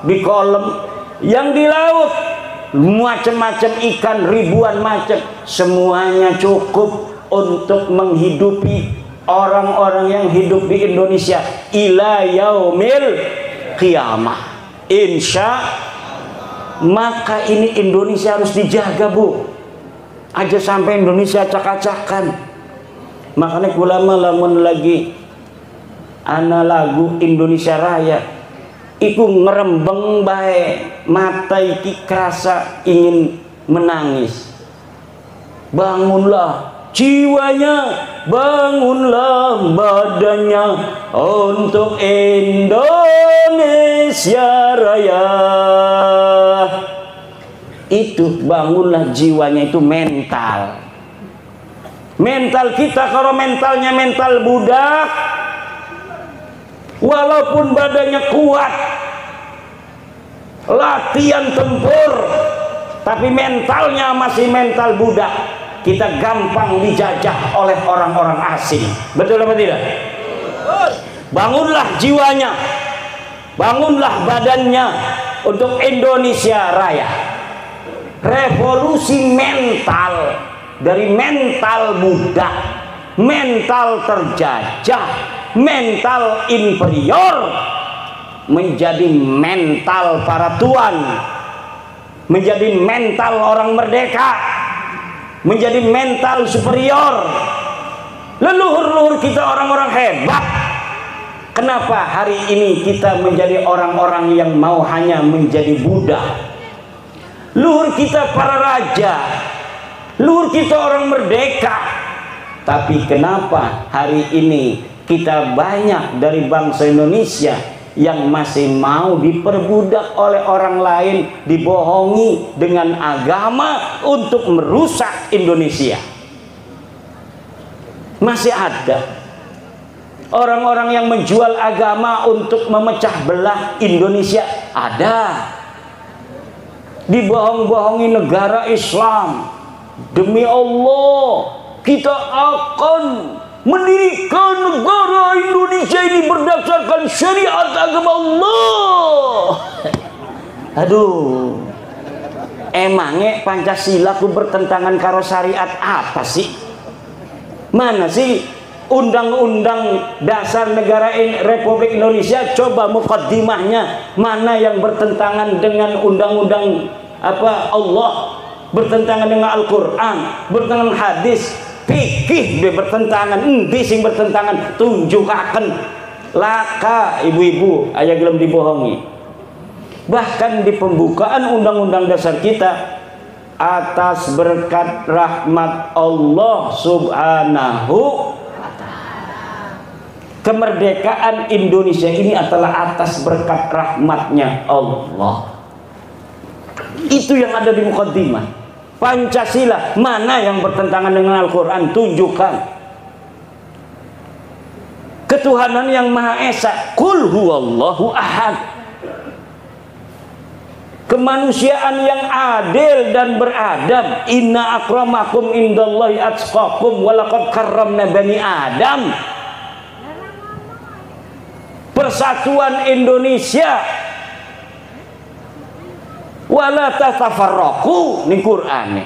di kolam. Yang di laut macam-macam ikan, ribuan macam, semuanya cukup untuk menghidupi orang-orang yang hidup di Indonesia ila yaumil qiyamah, insya. Maka ini Indonesia harus dijaga, Bu. Aja sampai Indonesia acak-acakan. Makanya ulama lamun lagi ana lagu Indonesia Raya iku ngerembeng bae, mata iki kerasa ingin menangis. Bangunlah jiwanya, bangunlah badannya untuk Indonesia Raya. Itu bangunlah jiwanya, itu mental. Mental kita, kalau mentalnya mental budak, walaupun badannya kuat, latihan tempur, tapi mentalnya masih mental budak, kita gampang dijajah oleh orang-orang asing. Betul apa tidak? Bangunlah jiwanya, bangunlah badannya untuk Indonesia Raya. Revolusi mental, dari mental budak, mental terjajah, mental inferior, menjadi mental para tuan, menjadi mental orang merdeka, menjadi mental superior. Leluhur-leluhur kita orang-orang hebat. Kenapa hari ini kita menjadi orang-orang yang mau hanya menjadi budak? Luhur kita para raja, luhur kita orang merdeka. Tapi kenapa hari ini kita banyak dari bangsa Indonesia yang masih mau diperbudak oleh orang lain, dibohongi dengan agama untuk merusak Indonesia? Masih ada orang-orang yang menjual agama untuk memecah belah Indonesia. Ada. Dibohong-bohongi negara Islam. Demi Allah, kita akan mendirikan negara Indonesia ini berdasarkan syariat agama Allah. Aduh, emangnya Pancasila ku bertentangan karo syariat apa sih? Mana sih Undang-Undang Dasar Negara Republik Indonesia, coba mukaddimahnya mana yang bertentangan dengan undang-undang Allah, bertentangan dengan Al-Quran, bertentangan hadis, fikih bertentangan, sing bertentangan, tunjukkan. Laka ibu-ibu aya gelem dibohongi. Bahkan di pembukaan Undang-Undang Dasar kita, atas berkat rahmat Allah Subhanahu, kemerdekaan Indonesia ini adalah atas berkat rahmatnya Allah. Itu yang ada di mukaddimah. Pancasila mana yang bertentangan dengan Al-Quran, tunjukkan. Ketuhanan yang Maha Esa, Qul huwallahu ahad. Kemanusiaan yang adil dan beradab, inna akramakum indallahi atqakum walaqad karramna bani Adam. Persatuan Indonesia, wala tatafarraqu ning Qur'ane.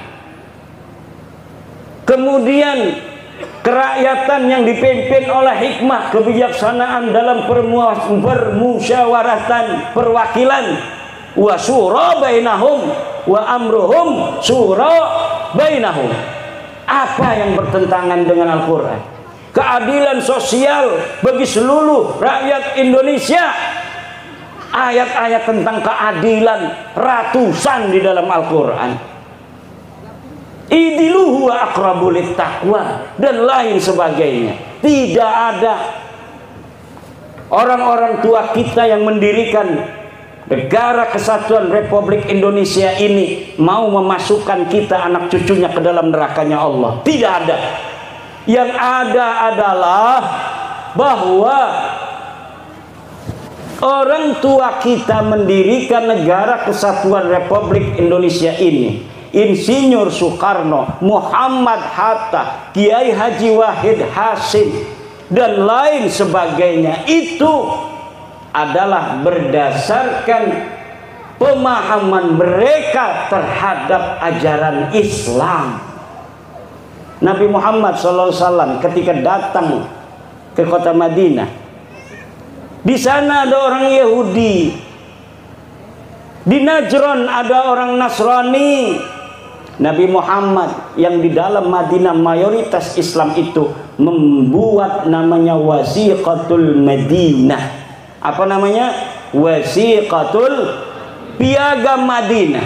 Kemudian kerakyatan yang dipimpin oleh hikmah kebijaksanaan dalam permusyawaratan perwakilan, wa syura bainahum wa amruhum syura bainahum. Apa yang bertentangan dengan Al-Quran? Keadilan sosial bagi seluruh rakyat Indonesia. Ayat-ayat tentang keadilan ratusan di dalam Al-Quran. Idilu huwa aqrabu littaqwa dan lain sebagainya. Tidak ada orang-orang tua kita yang mendirikan Negara Kesatuan Republik Indonesia ini mau memasukkan kita anak cucunya ke dalam nerakanya Allah. Tidak ada. Yang ada adalah bahwa orang tua kita mendirikan Negara Kesatuan Republik Indonesia ini, Insinyur Soekarno, Muhammad Hatta, Kiai Haji Wahid Hasim dan lain sebagainya, itu adalah berdasarkan pemahaman mereka terhadap ajaran Islam. Nabi Muhammad SAW ketika datang ke kota Madinah, di sana ada orang Yahudi, di Najran ada orang Nasrani. Nabi Muhammad yang di dalam Madinah mayoritas Islam itu membuat namanya Wasiqatul Madinah. Apa namanya? Wasiqatul, piagam Madinah.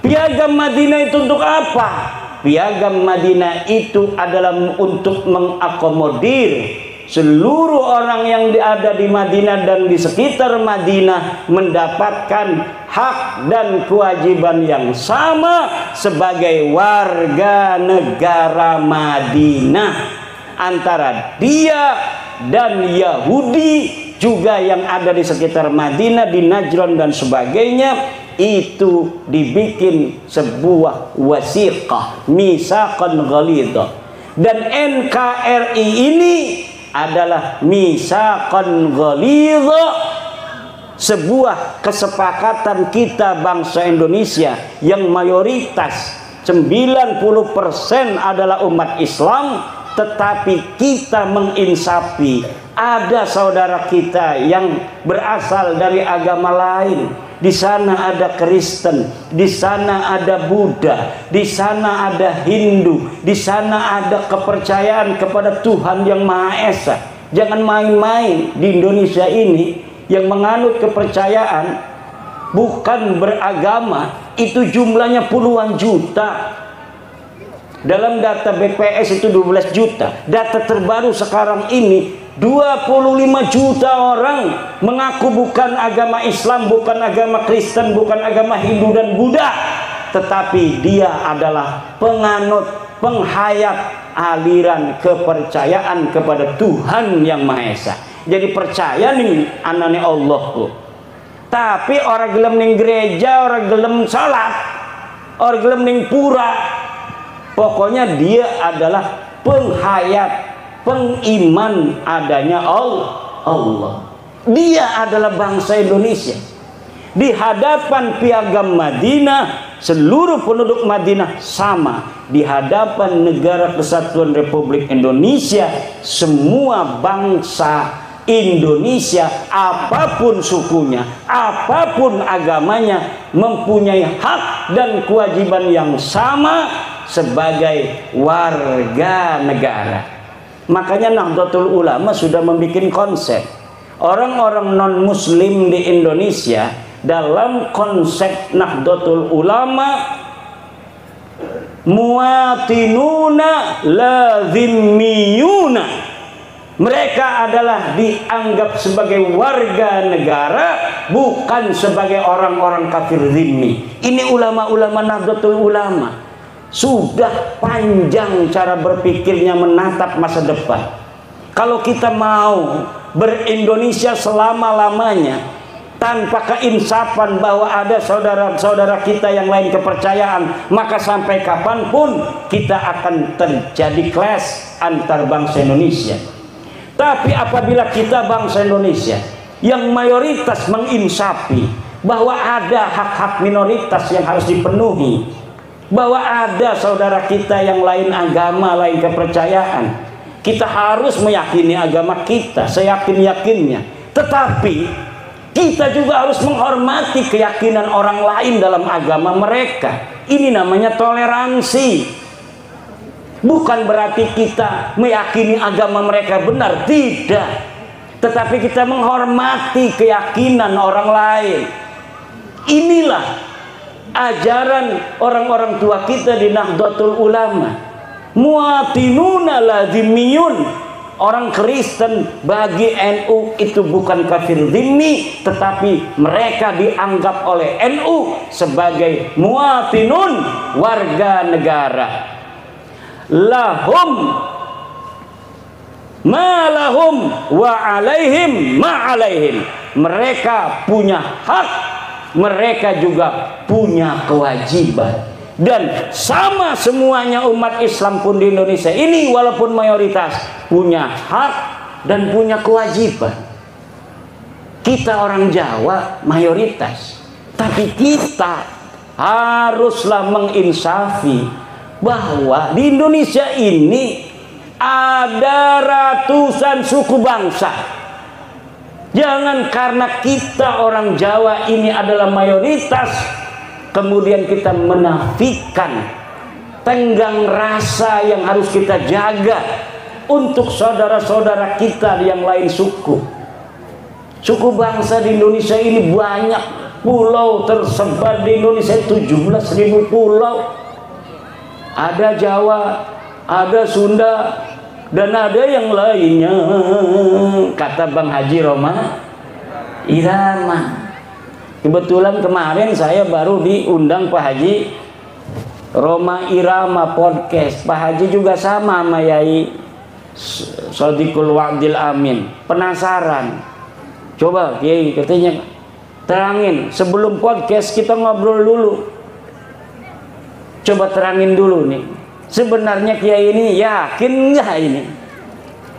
Piagam Madinah itu untuk apa? Piagam Madinah itu adalah untuk mengakomodir seluruh orang yang ada di Madinah dan di sekitar Madinah mendapatkan hak dan kewajiban yang sama sebagai warga negara Madinah. Antara dia dan Yahudi juga yang ada di sekitar Madinah, di Najran dan sebagainya, itu dibikin sebuah wasiqah, misaqan ghalidha. Dan NKRI ini adalah misaqan ghalidha, sebuah kesepakatan kita bangsa Indonesia yang mayoritas 90% adalah umat Islam, tetapi kita menginsafi ada saudara kita yang berasal dari agama lain. Di sana ada Kristen, di sana ada Buddha, di sana ada Hindu, di sana ada kepercayaan kepada Tuhan yang Maha Esa. Jangan main-main di Indonesia ini yang menganut kepercayaan bukan beragama itu jumlahnya puluhan juta. Dalam data BPS itu 12 juta. Data terbaru sekarang ini 25 juta orang mengaku bukan agama Islam, bukan agama Kristen, bukan agama Hindu dan Buddha, tetapi dia adalah penganut, penghayat aliran kepercayaan kepada Tuhan yang Maha Esa. Jadi percaya nih anane Allah tuh. Tapi orang gelem ning gereja, orang gelem salat, orang gelem ning pura, pokoknya dia adalah penghayat, pengiman adanya Allah. Dia adalah bangsa Indonesia. Di hadapan piagam Madinah seluruh penduduk Madinah sama di hadapan Negara Kesatuan Republik Indonesia. Semua bangsa Indonesia, apapun sukunya, apapun agamanya, mempunyai hak dan kewajiban yang sama sebagai warga negara. Makanya Nahdlatul Ulama sudah membuat konsep. Orang-orang non-muslim di Indonesia dalam konsep Nahdlatul Ulama, muwatinuna lazimmiyuna. Mereka adalah dianggap sebagai warga negara, bukan sebagai orang-orang kafir zimmi. Ini ulama-ulama Nahdlatul Ulama. Sudah panjang cara berpikirnya menatap masa depan. Kalau kita mau ber-Indonesia selama-lamanya tanpa keinsapan bahwa ada saudara-saudara kita yang lain kepercayaan, maka sampai kapanpun kita akan terjadi clash antar bangsa Indonesia. Tapi apabila kita bangsa Indonesia yang mayoritas menginsafi bahwa ada hak-hak minoritas yang harus dipenuhi, bahwa ada saudara kita yang lain agama, lain kepercayaan, kita harus meyakini agama kita seyakin-yakinnya. Tetapi kita juga harus menghormati keyakinan orang lain dalam agama mereka. Ini namanya toleransi. Bukan berarti kita meyakini agama mereka benar, tidak. Tetapi kita menghormati keyakinan orang lain. Inilah ajaran orang-orang tua kita di Nahdlatul Ulama. Muwatinuna lazimmiyun. Orang Kristen bagi NU itu bukan kafir zimmi, tetapi mereka dianggap oleh NU sebagai muwatinun, warga negara. Lahum ma lahum wa alaihim ma alaihim. Mereka punya hak, mereka juga punya kewajiban. Dan sama semuanya umat Islam pun di Indonesia ini walaupun mayoritas punya hak dan punya kewajiban. Kita orang Jawa mayoritas, tapi kita haruslah menginsafi bahwa di Indonesia ini ada ratusan suku bangsa. Jangan karena kita orang Jawa ini adalah mayoritas, kemudian kita menafikan tenggang rasa yang harus kita jaga untuk saudara-saudara kita yang lain suku. Suku bangsa di Indonesia ini banyak, pulau tersebar di Indonesia 17.000 pulau. Ada Jawa, ada Sunda, dan ada yang lainnya. Kata Bang Haji Roma Irama. Kebetulan kemarin saya baru diundang Pak Haji Roma Irama podcast. Pak Haji juga sama sama Yai Sodikul Wa'dil Amin. Penasaran, coba Kiai katanya terangin sebelum podcast, kita ngobrol dulu. Coba terangin dulu nih, sebenarnya Kiai ini yakin nggak ini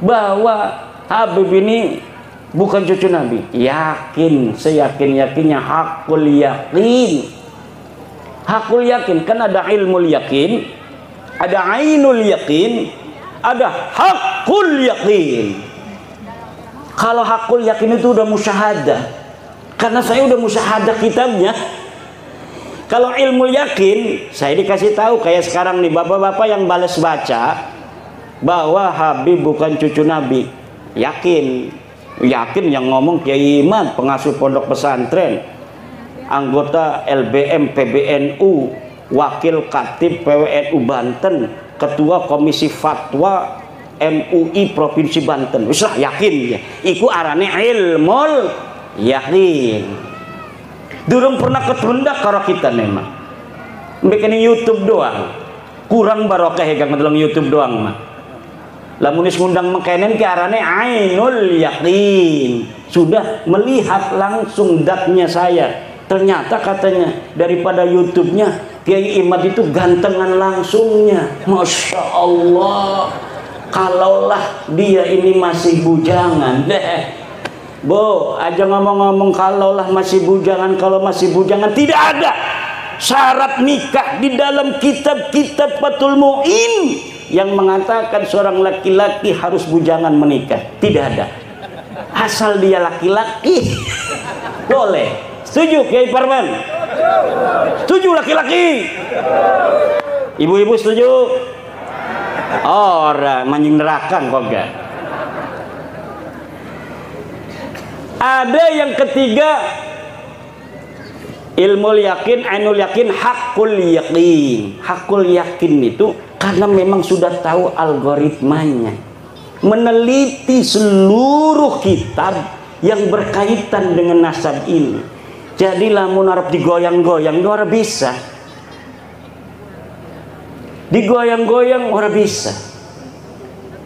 bahwa Habib ini bukan cucu Nabi? Yakin, seyakin-yakinnya, hakul yakin. Hakul yakin, kan ada ilmul yakin, ada ainul yakin, ada hakul yakin. Kalau hakul yakin itu udah musyahadah, karena saya udah musyahadah kitabnya. Kalau ilmu yakin, saya dikasih tahu kayak sekarang nih, bapak-bapak yang balas baca bahwa Habib bukan cucu Nabi. Yakin, yakin yang ngomong Kiai Iman, pengasuh pondok pesantren, anggota LBM PBNU, wakil katib PWNU Banten, ketua komisi fatwa MUI Provinsi Banten. Wis lah yakin ya. Iku arane ilmul yakin. Durung pernah ketunda karo kita memang. Bikin YouTube doang. Kurang barokah ya kang ngedeleng YouTube doang mah. Lamun wis ngundang mengkenen ki arane ainul yakin. Sudah melihat langsung datnya saya. Ternyata katanya daripada YouTube-nya Kiai Imad itu gantengan langsungnya. Masya Allah. Kalaulah dia ini masih bujangan deh. Bu, aja ngomong-ngomong kalaulah masih bujangan, kalau masih bujangan tidak ada syarat nikah di dalam kitab-kitab Fathul Mu'in yang mengatakan seorang laki-laki harus bujangan menikah. Tidak ada. Asal dia laki-laki boleh. Setuju Kiai Parman? Setuju laki-laki? Ibu-ibu setuju? Orang manjing neraka kok gak. Ada yang ketiga, ilmu yakin, ainul yakin, hakul yakin. Hakul yakin itu karena memang sudah tahu algoritmanya, meneliti seluruh kitab yang berkaitan dengan nasab ini. Jadi lamun arep digoyang-goyang ora bisa. Digoyang-goyang ora bisa.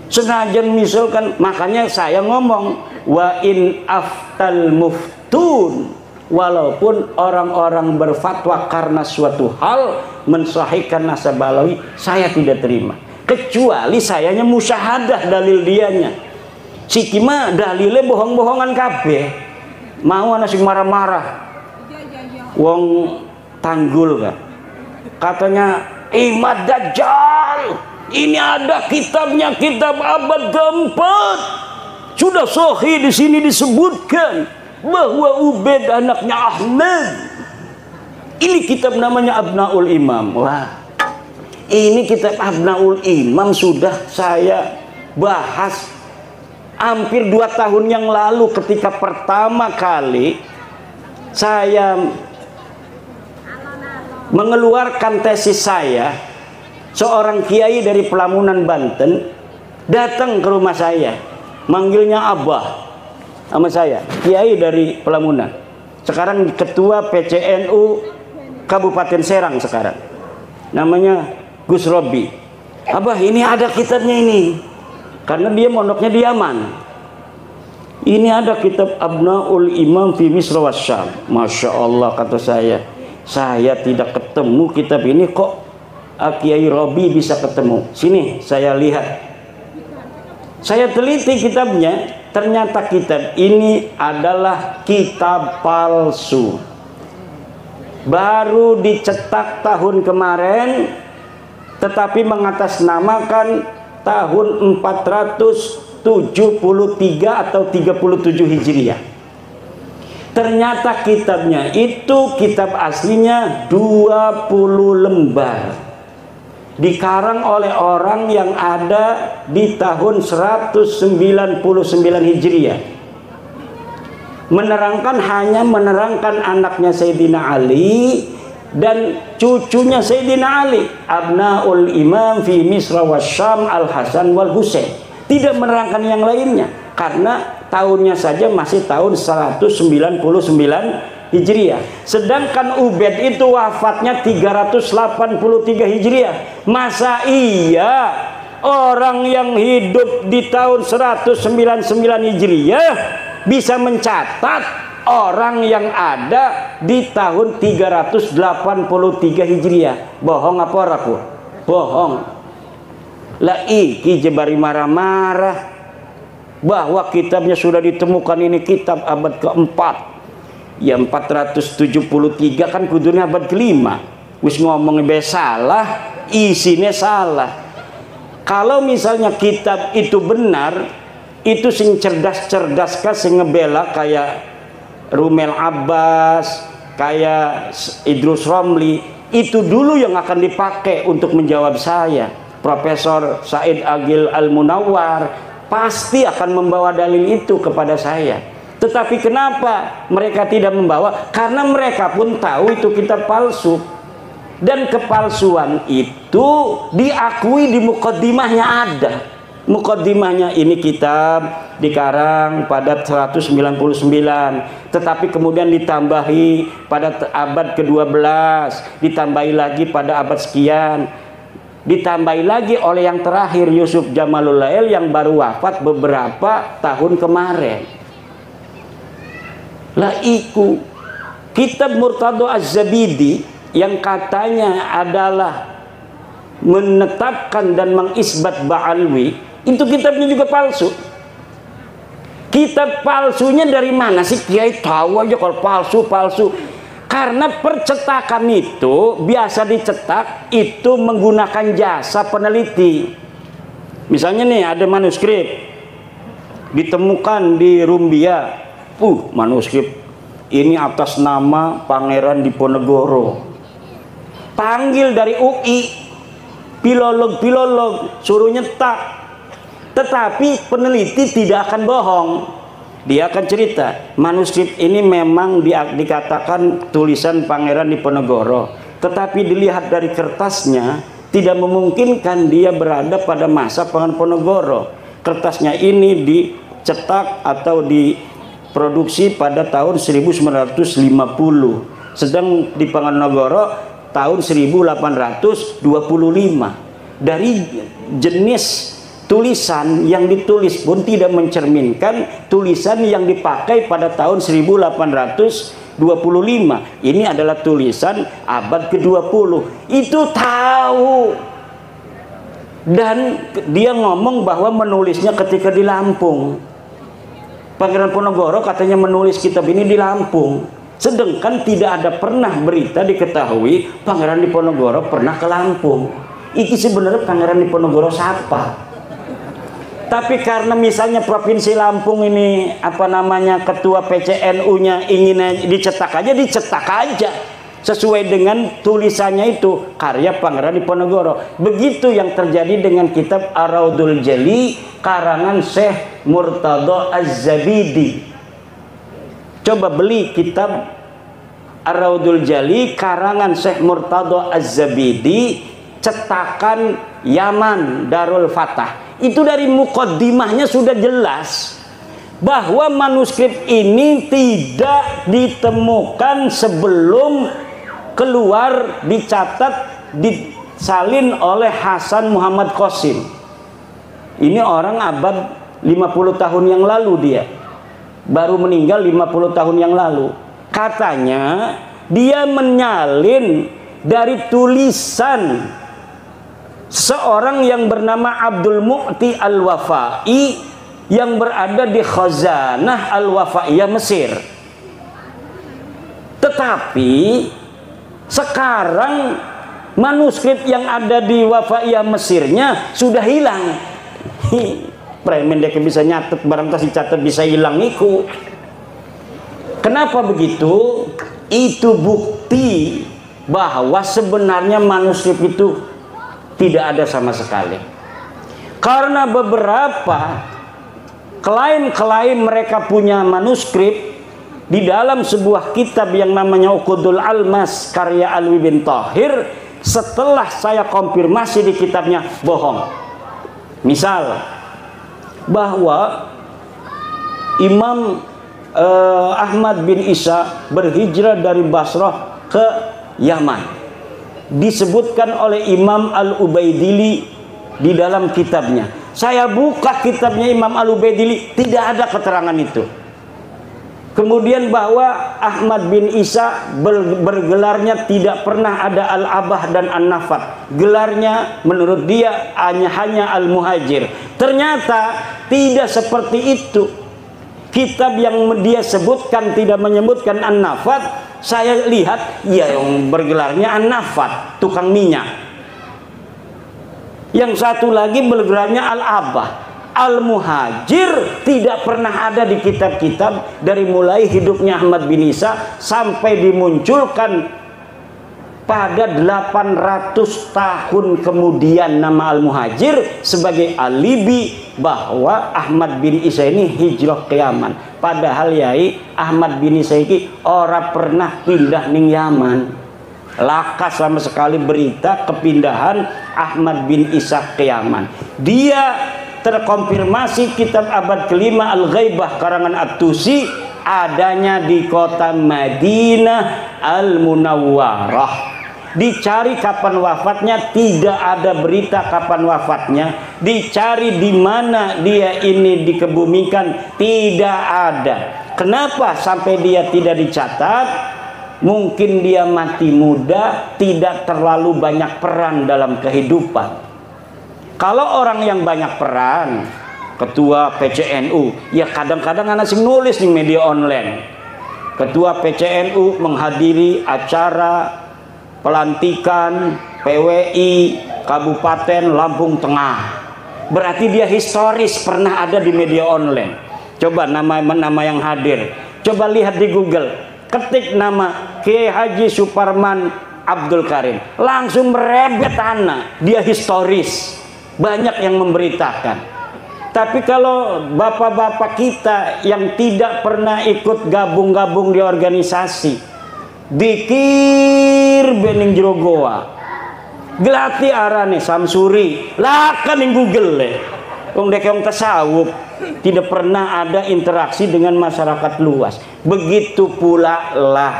Senajan misalkan, makanya saya ngomong wa in aftal muftun, walaupun orang-orang berfatwa karena suatu hal mensahihkan nasab balawi, saya tidak terima. Kecuali sayanya musyahadah dalil dianya. Sikima dalilnya bohong-bohongan kabeh. Mau ana sing marah-marah. Wong Tanggul kan. Katanya Imad Dajjal. Ini ada kitabnya, kitab abad keempat. Sudah sahih di sini disebutkan bahwa Ubaid anaknya Ahmad. Ini kitab namanya Abnaul Imam. Wah, ini kitab Abnaul Imam sudah saya bahas hampir 2 tahun yang lalu ketika pertama kali saya mengeluarkan tesis saya. Seorang kiai dari Pelamunan Banten datang ke rumah saya, manggilnya Abah sama saya, kiai dari Pelamunan, sekarang ketua PCNU Kabupaten Serang sekarang, namanya Gus Robi. Abah, ini ada kitabnya ini, karena dia mondoknya di Yaman. Ini ada kitab Abnaul Imam fi Misr wa Syam. Masya Allah, kata saya tidak ketemu kitab ini, kok Kiai Robi bisa ketemu. Sini saya lihat, saya teliti kitabnya. Ternyata kitab ini adalah kitab palsu, baru dicetak tahun kemarin, tetapi mengatasnamakan tahun 473 atau 37 Hijriah. Ternyata kitabnya itu kitab aslinya 20 lembar, dikarang oleh orang yang ada di tahun 199 Hijriah. Hanya menerangkan anaknya Sayyidina Ali dan cucunya Sayyidina Ali, Abnaul Imam fi Misr wa Syam Al-Hasan wal Husain. Tidak menerangkan yang lainnya karena tahunnya saja masih tahun 199 Hijriah. Sedangkan Ubaid itu wafatnya 383 Hijriah. Masa iya orang yang hidup di tahun 199 Hijriah bisa mencatat orang yang ada di tahun 383 Hijriah? Bohong apa raku? Bohong. Lah iki jebari marah-marah bahwa kitabnya sudah ditemukan, ini kitab abad keempat. Ya 473 kan kudurnya abad kelima. Wis ngomongnya salah, isinya salah. Kalau misalnya kitab itu benar, itu sing cerdas-cerdas kan sing ngebela kayak Rumel Abbas, kayak Idrus Romli, itu dulu yang akan dipakai untuk menjawab saya. Profesor Said Agil Al-Munawwar pasti akan membawa dalil itu kepada saya. Tetapi kenapa mereka tidak membawa? Karena mereka pun tahu itu kitab palsu. Dan kepalsuan itu diakui di mukaddimahnya ada. Mukaddimahnya ini kitab dikarang pada 199. Tetapi kemudian ditambahi pada abad ke-12. Ditambahi lagi pada abad sekian. Ditambahi lagi oleh yang terakhir Yusuf Jamalul Lail yang baru wafat beberapa tahun kemarin. Lah iku kitab Murtado Az-Zabidi yang katanya adalah menetapkan dan mengisbat Ba'alwi, itu kitabnya juga palsu. Kitab palsunya dari mana sih? Kiai tahu aja kalau palsu. Karena percetakan itu biasa dicetak itu menggunakan jasa peneliti. Misalnya nih ada manuskrip ditemukan di Rumbia, manuskrip ini atas nama Pangeran Diponegoro. Panggil dari UI, filolog suruh nyetak. Tetapi peneliti tidak akan bohong. Dia akan cerita, manuskrip ini memang dikatakan tulisan Pangeran Diponegoro, tetapi dilihat dari kertasnya tidak memungkinkan dia berada pada masa Pangeran Diponegoro. Kertasnya ini dicetak atau diproduksi pada tahun 1950, sedang di Panganogoro tahun 1825. Dari jenis tulisan yang ditulis pun tidak mencerminkan tulisan yang dipakai pada tahun 1825. Ini adalah tulisan abad ke-20. Itu tahu. Dan dia ngomong bahwa menulisnya ketika di Lampung. Pangeran Diponegoro katanya menulis kitab ini di Lampung. Sedangkan tidak ada pernah berita diketahui Pangeran Diponegoro pernah ke Lampung. Itu sebenarnya Pangeran Diponegoro siapa? Tapi karena misalnya Provinsi Lampung ini ketua PCNU-nya ingin dicetak aja sesuai dengan tulisannya itu karya Pangeran Diponegoro. Begitu yang terjadi dengan kitab Ar-Raudul Jali karangan Syekh Murtadha Az-Zabidi. Coba beli kitab Ar-Raudul Jali karangan Syekh Murtadha Az-Zabidi, cetakan Yaman Darul Fatah. Itu dari mukaddimahnya sudah jelas bahwa manuskrip ini tidak ditemukan sebelum keluar, dicatat, disalin oleh Hasan Muhammad Qasim. Ini orang abad 50 tahun yang lalu, dia baru meninggal 50 tahun yang lalu. Katanya dia menyalin dari tulisan seorang yang bernama Abdul Mu'ti Al-Wafai yang berada di Khazanah Al-Wafaiyah Mesir. Tetapi sekarang manuskrip yang ada di Wafaiyah Mesirnya sudah hilang. Premen dia bisa nyatet, barang kasih catat bisa hilang iku. Kenapa begitu? Itu bukti bahwa sebenarnya manuskrip itu tidak ada sama sekali. Karena beberapa klaim mereka punya manuskrip di dalam sebuah kitab yang namanya Uqudul Almas karya Alwi bin Thahir, setelah saya konfirmasi di kitabnya bohong. Misal bahwa Imam Ahmad bin Isa berhijrah dari Basrah ke Yaman, disebutkan oleh Imam Al-Ubaidili di dalam kitabnya. Saya buka kitabnya Imam Al-Ubaidili, tidak ada keterangan itu. Kemudian bahwa Ahmad bin Isa bergelarnya tidak pernah ada Al-Abah dan An-Nafat. Gelarnya menurut dia hanya Al-Muhajir. Ternyata tidak seperti itu. Kitab yang dia sebutkan tidak menyebutkan An-Nafat. Saya lihat ya yang bergelarnya An-Nafat, tukang minyak. Yang satu lagi bergelarnya Al-Abah. Al-Muhajir tidak pernah ada di kitab-kitab dari mulai hidupnya Ahmad bin Isa sampai dimunculkan pada 800 tahun kemudian nama Al-Muhajir sebagai alibi bahwa Ahmad bin Isa ini hijrah ke Yaman. Padahal yai Ahmad bin Isa ini ora pernah pindah ning Yaman. Laka sama sekali berita kepindahan Ahmad bin Isa ke Yaman. Dia terkonfirmasi kitab abad kelima Al-Ghaibah karangan At-Tusi adanya di kota Madinah Al-Munawwarah. Dicari kapan wafatnya, tidak ada berita kapan wafatnya. Dicari di mana dia ini dikebumikan, tidak ada. Kenapa sampai dia tidak dicatat? Mungkin dia mati muda, tidak terlalu banyak peran dalam kehidupan. Kalau orang yang banyak peran, ketua PCNU, ya kadang-kadang anak sing nulis di media online. Ketua PCNU menghadiri acara pelantikan PWI Kabupaten Lampung Tengah. Berarti dia historis, pernah ada di media online. Coba nama yang hadir, coba lihat di Google, ketik nama Kiai Haji Suparman Abdul Karim, langsung merebet anak. Dia historis, banyak yang memberitakan. Tapi kalau bapak-bapak kita yang tidak pernah ikut gabung-gabung di organisasi, dikir bening jero goa, gelati arane samsuri, lakan yang Google le. Wong dek yang tasawuf tidak pernah ada interaksi dengan masyarakat luas. Begitu pula lah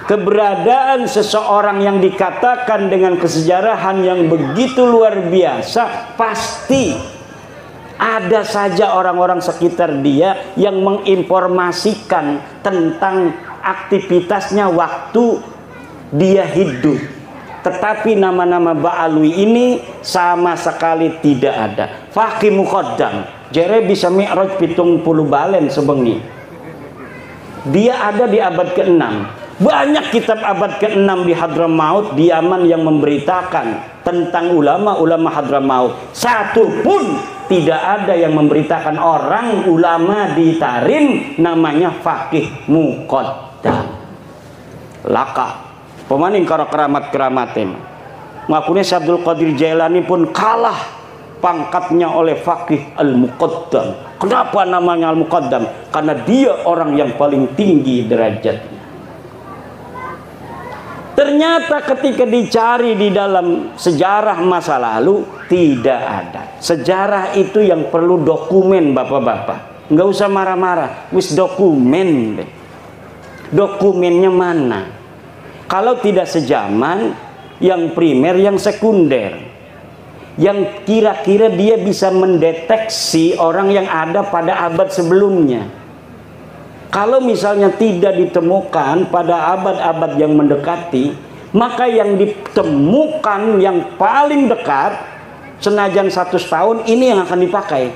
keberadaan seseorang yang dikatakan dengan kesejarahan yang begitu luar biasa, pasti ada saja orang-orang sekitar dia yang menginformasikan tentang aktivitasnya waktu dia hidup. Tetapi nama-nama Ba'alwi ini sama sekali tidak ada. Faqih Muqaddam jere bisa mi'raj 70 balen sebengi. Dia ada di abad ke-6. Banyak kitab abad ke-6 di Hadramaut, di Yaman, yang memberitakan tentang ulama-ulama Hadramaut. Satu pun tidak ada yang memberitakan orang ulama di Tarim namanya Faqih Muqaddam. Laka pemaning karo keramat-keramatin. Makanya Abdul Qadir Jailani pun kalah pangkatnya oleh Faqih Al-Muqaddam. Kenapa namanya Al-Muqaddam? Karena dia orang yang paling tinggi derajatnya. Ternyata ketika dicari di dalam sejarah masa lalu, tidak ada. Sejarah itu yang perlu dokumen, bapak-bapak. Nggak usah marah-marah, wis dokumen deh. Dokumennya mana? Kalau tidak sejaman, yang primer, yang sekunder, yang kira-kira dia bisa mendeteksi orang yang ada pada abad sebelumnya. Kalau misalnya tidak ditemukan pada abad-abad yang mendekati, maka yang ditemukan yang paling dekat, senajan 100 tahun, ini yang akan dipakai.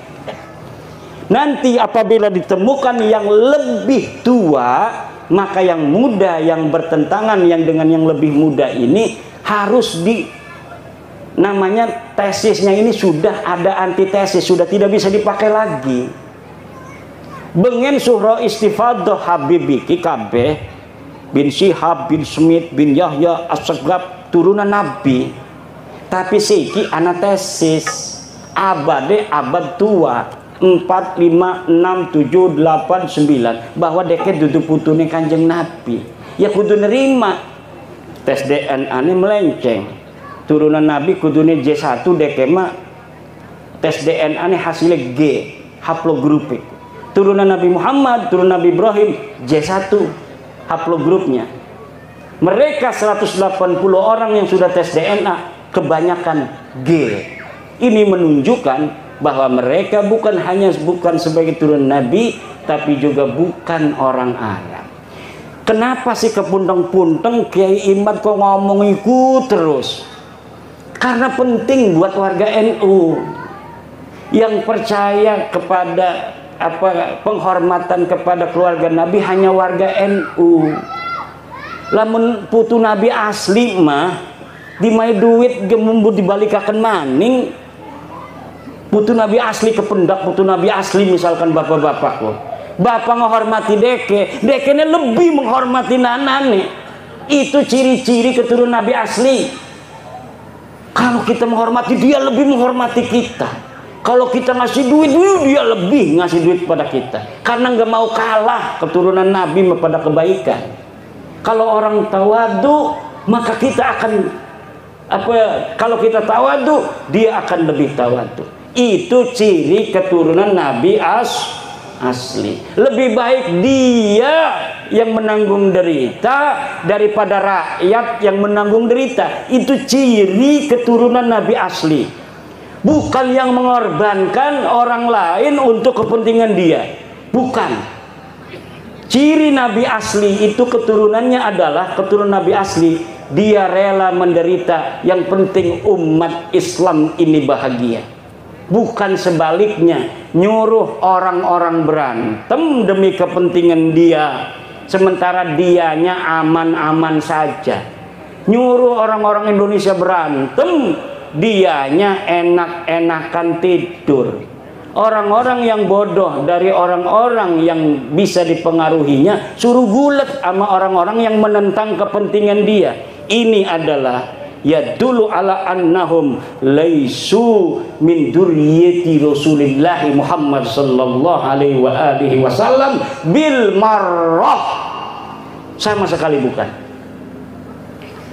Nanti apabila ditemukan yang lebih tua, maka yang muda, yang bertentangan yang dengan yang lebih muda ini harus namanya tesisnya ini sudah ada antitesis, sudah tidak bisa dipakai lagi. Bengen surah istifadah Habibi Kabeh bin Syihab bin Smith bin Yahya As-Sagab turunan Nabi, tapi siki anatesis abad tua 4, 5, 6, 7, 8, 9 bahwa deket duduk putune Kanjeng Nabi. Ya kudu nerima tes DNA ini melenceng, turunan Nabi kudune J1, dekema tes DNA ini hasilnya G, haplogrupik. Turunan Nabi Muhammad, turunan Nabi Ibrahim, J1 haplogrupnya. Mereka 180 orang yang sudah tes DNA, kebanyakan G. Ini menunjukkan bahwa mereka bukan sebagai turunan Nabi, tapi juga bukan orang Arab. Kenapa sih kepunteng-punteng Kiai Imad kok ngomong ikut terus? Karena penting buat warga NU yang percaya kepada penghormatan kepada keluarga Nabi hanya warga NU. Lamun putu Nabi asli mah dimai duit gemumbu dibalikaken maning. Putu Nabi asli kependak, putu Nabi asli misalkan bapak-bapak kok. Bapak menghormati dekene lebih menghormati nanane. Itu ciri-ciri keturunan Nabi asli. Kalau kita menghormati dia, lebih menghormati kita. Kalau kita ngasih duit, dia lebih ngasih duit pada kita. Karena nggak mau kalah keturunan Nabi pada kebaikan. Kalau orang tawadu, maka kita akan kalau kita tawadu, dia akan lebih tawadu. Itu ciri keturunan Nabi asli. Lebih baik dia yang menanggung derita daripada rakyat yang menanggung derita. Itu ciri keturunan Nabi asli. Bukan yang mengorbankan orang lain untuk kepentingan dia. Bukan. Ciri Nabi asli itu keturunannya adalah keturunan Nabi asli. Dia rela menderita. Yang penting umat Islam ini bahagia. Bukan sebaliknya. Nyuruh orang-orang berantem demi kepentingan dia. sementara dianya aman-aman saja. Nyuruh orang-orang Indonesia berantem, dianya enak-enakan tidur. Orang-orang yang bodoh dari orang-orang yang bisa dipengaruhinya suruh gulat sama orang-orang yang menentang kepentingan dia. Ini adalah yadullu ala annahum laisu min dzurriyyati Rasulillah Muhammad sallallahu alaihi wa alihi wasallam bil marrah. Sama sekali bukan.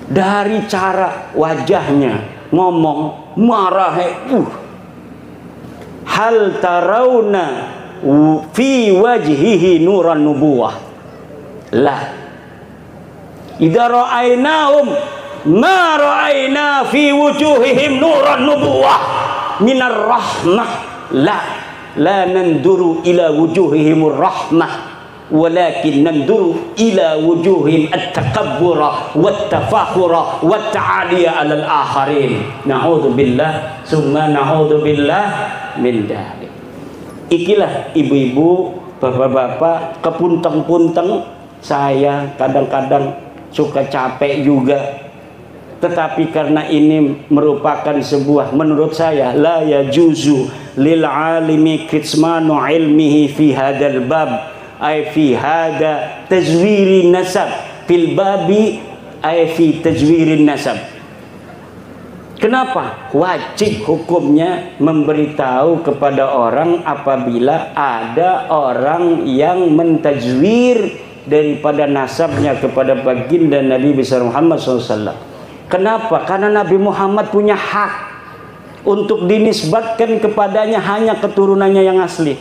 Dari cara wajahnya ngomong marah, hal tarawna fi wajhihi nuran nubuwah. Lah idza ra'ainahum ma ra'aina fi wujuhihim nuran nubuwah minar rahmah. La nanduru ila wujuhihimur rahmah, walakin nanduru ila wujuhim at-takabbura wat-tafakhura wat-ta'aliya 'alal akharin. Na'udzubillah summa na'udzubillah min dzalik. Ikilah ibu-ibu, bapak-bapak, kepunteng-punteng saya kadang-kadang suka capek juga. Tetapi karena ini merupakan sebuah, menurut saya, la yajuzu lil alimi kitmanu ilmihi fi hadzal bab ay fi hada tajwiri nasab fil babi ay fi tajwirin nasab. Kenapa? Wajib hukumnya memberitahu kepada orang apabila ada orang yang mentajwir daripada nasabnya kepada baginda Nabi besar Muhammad SAW. Kenapa? Karena Nabi Muhammad punya hak untuk dinisbatkan kepadanya hanya keturunannya yang asli.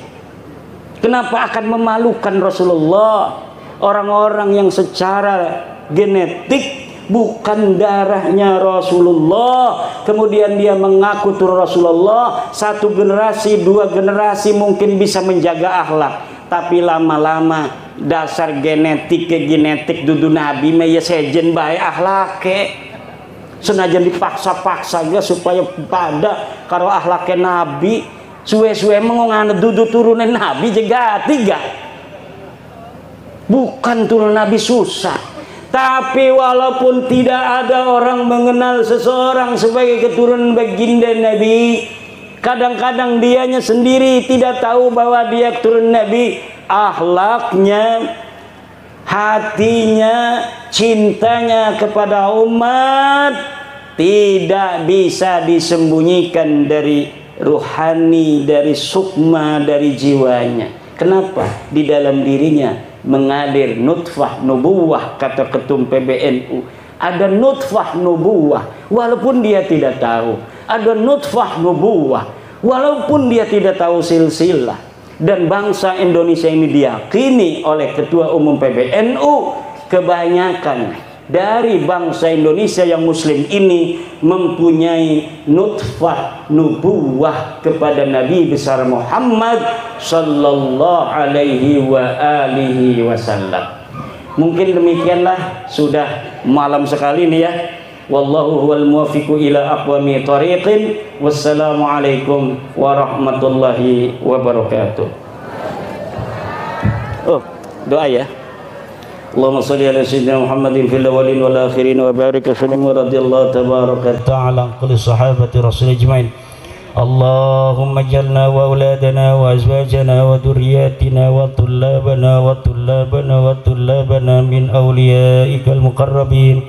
Kenapa akan memalukan Rasulullah? Orang-orang yang secara genetik bukan darahnya Rasulullah, kemudian dia mengaku turun Rasulullah. Satu generasi, dua generasi mungkin bisa menjaga akhlak, tapi lama-lama dasar genetik dudu Nabi mah ya sejen bae akhlake. Senajan dipaksa-paksa ya supaya pada karo akhlaknya Nabi, suwe-suwe mengongana dudu turunan Nabi juga tiga. Bukan turun Nabi susah, tapi walaupun tidak ada orang mengenal seseorang sebagai keturunan baginda Nabi, kadang-kadang dianya sendiri tidak tahu bahwa dia keturunan Nabi. Akhlaknya, hatinya, cintanya kepada umat tidak bisa disembunyikan dari ruhani, dari sukma, dari jiwanya. Kenapa? Di dalam dirinya mengalir nutfah nubuwah, kata ketum PBNU. Ada nutfah nubuwah walaupun dia tidak tahu. Ada nutfah nubuwah walaupun dia tidak tahu silsilah. Dan bangsa Indonesia ini diyakini oleh Ketua Umum PBNU, kebanyakan dari bangsa Indonesia yang muslim ini mempunyai nutfah nubuwah kepada Nabi besar Muhammad sallallahu alaihi wa alihi wasallam. Mungkin demikianlah, sudah malam sekali nih ya. Wallahu huwal muwaffiqu ila aqwami thariqin. Wassalamualaikum warahmatullahi wabarakatuh. Oh, doa ya. Allahumma shalli ala sayyidina Muhammadin fil awwalin wal akhirin wa barik wa sallim wa radiyallahu tabaraka ta'ala kulli sahabati rasul ajmain. Allahumma ij'alna wa auladana wa azwajana wa dhurriyyatina wa tullabana min awliyaikal muqarrabin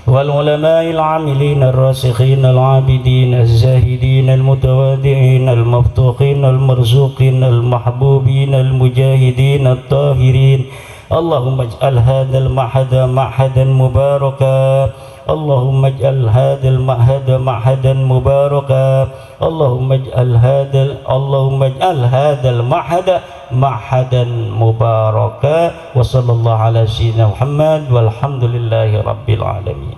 wal ulama'il 'amilin ar-rasikhin al-'abidin az-zahidin al-mutawaddi'in al-maftuhin al-marzuqin al-mahbubin al-mujahidin at-tahirin. Allahumma ij'al hadzal ma'hada ma'hadan mubaraka. Allahumma ij'al hadzal ma'hada ma'hadan mubaraka. Allahumma ij'al hadzal ma'hada ma'hadan mubaraka. Wa sallallahu ala sayyidina Muhammad walhamdulillahi rabbil alamin.